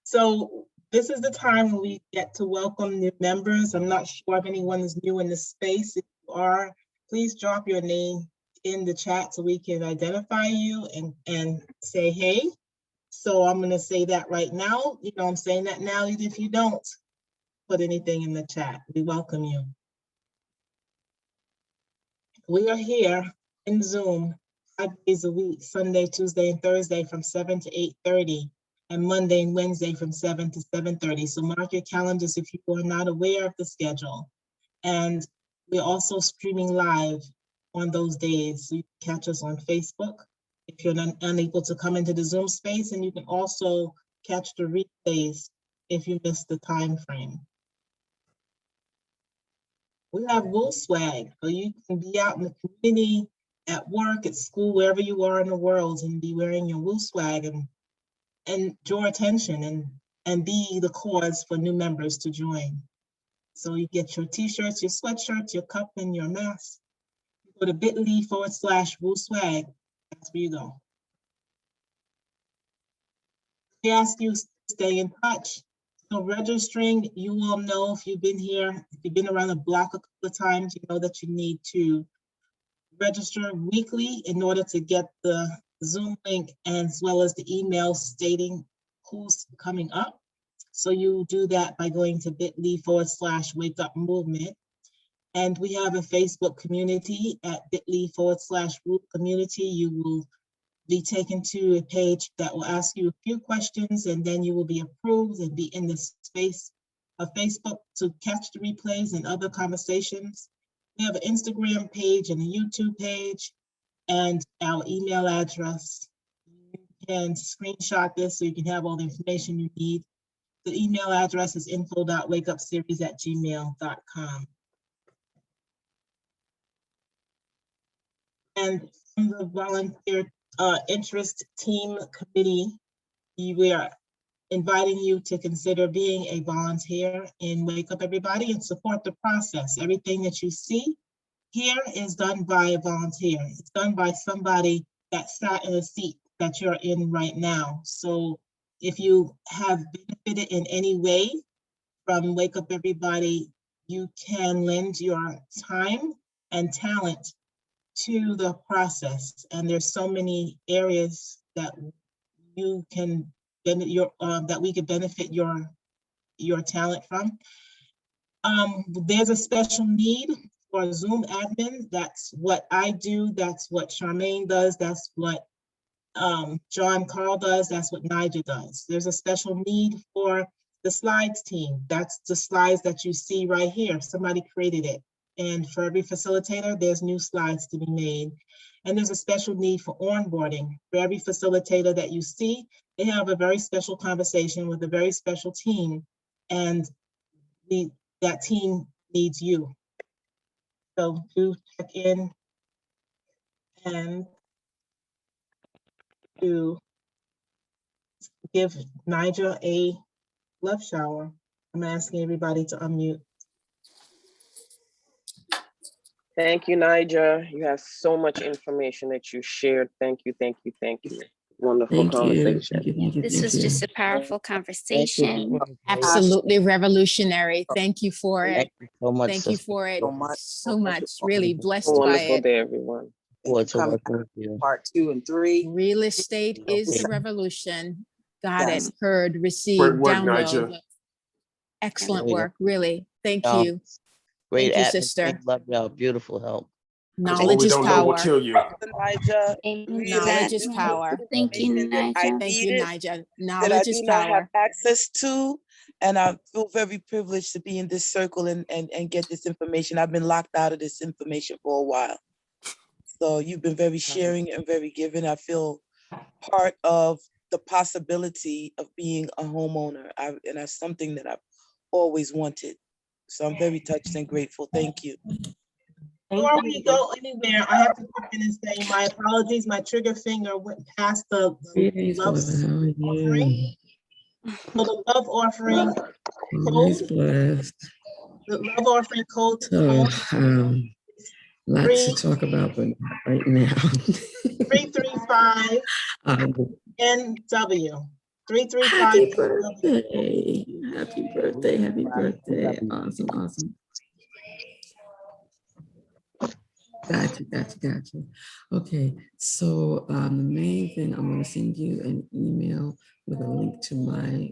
So this is the time when we get to welcome new members. I'm not sure if anyone is new in this space. If you are, please drop your name in the chat so we can identify you and say hey. So I'm gonna say that right now. I'm saying that now, even if you don't put anything in the chat. We welcome you. We are here in Zoom 5 days a week, Sunday, Tuesday, and Thursday from 7 to 8:30, and Monday and Wednesday from 7 to 7:30. So mark your calendars if you are not aware of the schedule. And we're also streaming live on those days. So you can catch us on Facebook if you're unable to come into the Zoom space, and you can also catch the replays if you missed the time frame. We have Wool Swag, so you can be out in the community at work, at school, wherever you are in the world, and be wearing your Woo swag and draw attention and be the cause for new members to join. So you get your t-shirts, your sweatshirts, your cup, and your mask. Go to bit.ly/Woo swag. That's where you go. We ask you to stay in touch. So registering, you all know if you've been here, if you've been around the block a couple of times, you know that you need to register weekly in order to get the Zoom link as well as the email stating who's coming up. So you do that by going to bit.ly/wake up movement. And we have a Facebook community at bit.ly/Woo community. You will be taken to a page that will ask you a few questions, and then you will be approved and be in the space of Facebook to catch the replays and other conversations. We have an Instagram page and a YouTube page and our email address. You can screenshot this so you can have all the information you need. The email address is info.wakeupseries@gmail.com. And from the volunteer interest team committee, we are inviting you to consider being a volunteer in Wake Up Everybody and support the process. Everything that you see here is done by a volunteer. It's done by somebody that sat in a seat that you're in right now. So if you have benefited in any way from Wake Up Everybody, you can lend your time and talent to the process. And there's so many areas that you can that we could benefit your talent from. There's a special need for a Zoom admin. That's what I do. That's what Charmaine does. That's what John Carl does. That's what Nijah does. There's a special need for the slides team. That's the slides that you see right here. Somebody created it. And for every facilitator, there's new slides to be made. And there's a special need for onboarding. For every facilitator that you see, they have a very special conversation with a very special team. And that team needs you. So do check in and to give Nijah a love shower. I'm asking everybody to unmute. Thank you, Nijah. You have so much information that you shared. Thank you, thank you, thank you. Wonderful conversation. This was just a powerful conversation. Absolutely revolutionary. Thank you for it. Thank you so much. Thank you for it so much. Really blessed A by wonderful it. day, everyone. Part 2 and 3. Real estate is the revolution. Got Yes. it, heard, received, Great work, download. Nijah. Excellent work, really. Thank Um, you. Great Thank you, atmosphere. sister. Love y'all. Beautiful help. Knowledge is power. Nijah, Knowledge is power. Thank you, Nijah. Thank you, Nijah. that I Knowledge is do not have power. access to, and I feel very privileged to be in this circle and get this information. I've been locked out of this information for a while. So you've been very sharing and very giving. I feel part of the possibility of being a homeowner, and that's something that I've always wanted. So I'm very touched and grateful. Thank you. Before we go anywhere, I have to come in and say my apologies. My trigger finger went past the love offering. So the love offering code, the love offering code. Lots to talk about, but not right now. 335 NW. 335. Happy birthday. Happy birthday. Happy birthday. Awesome. Awesome. Gotcha. Okay, so the main thing, I'm going to send you an email with a link to my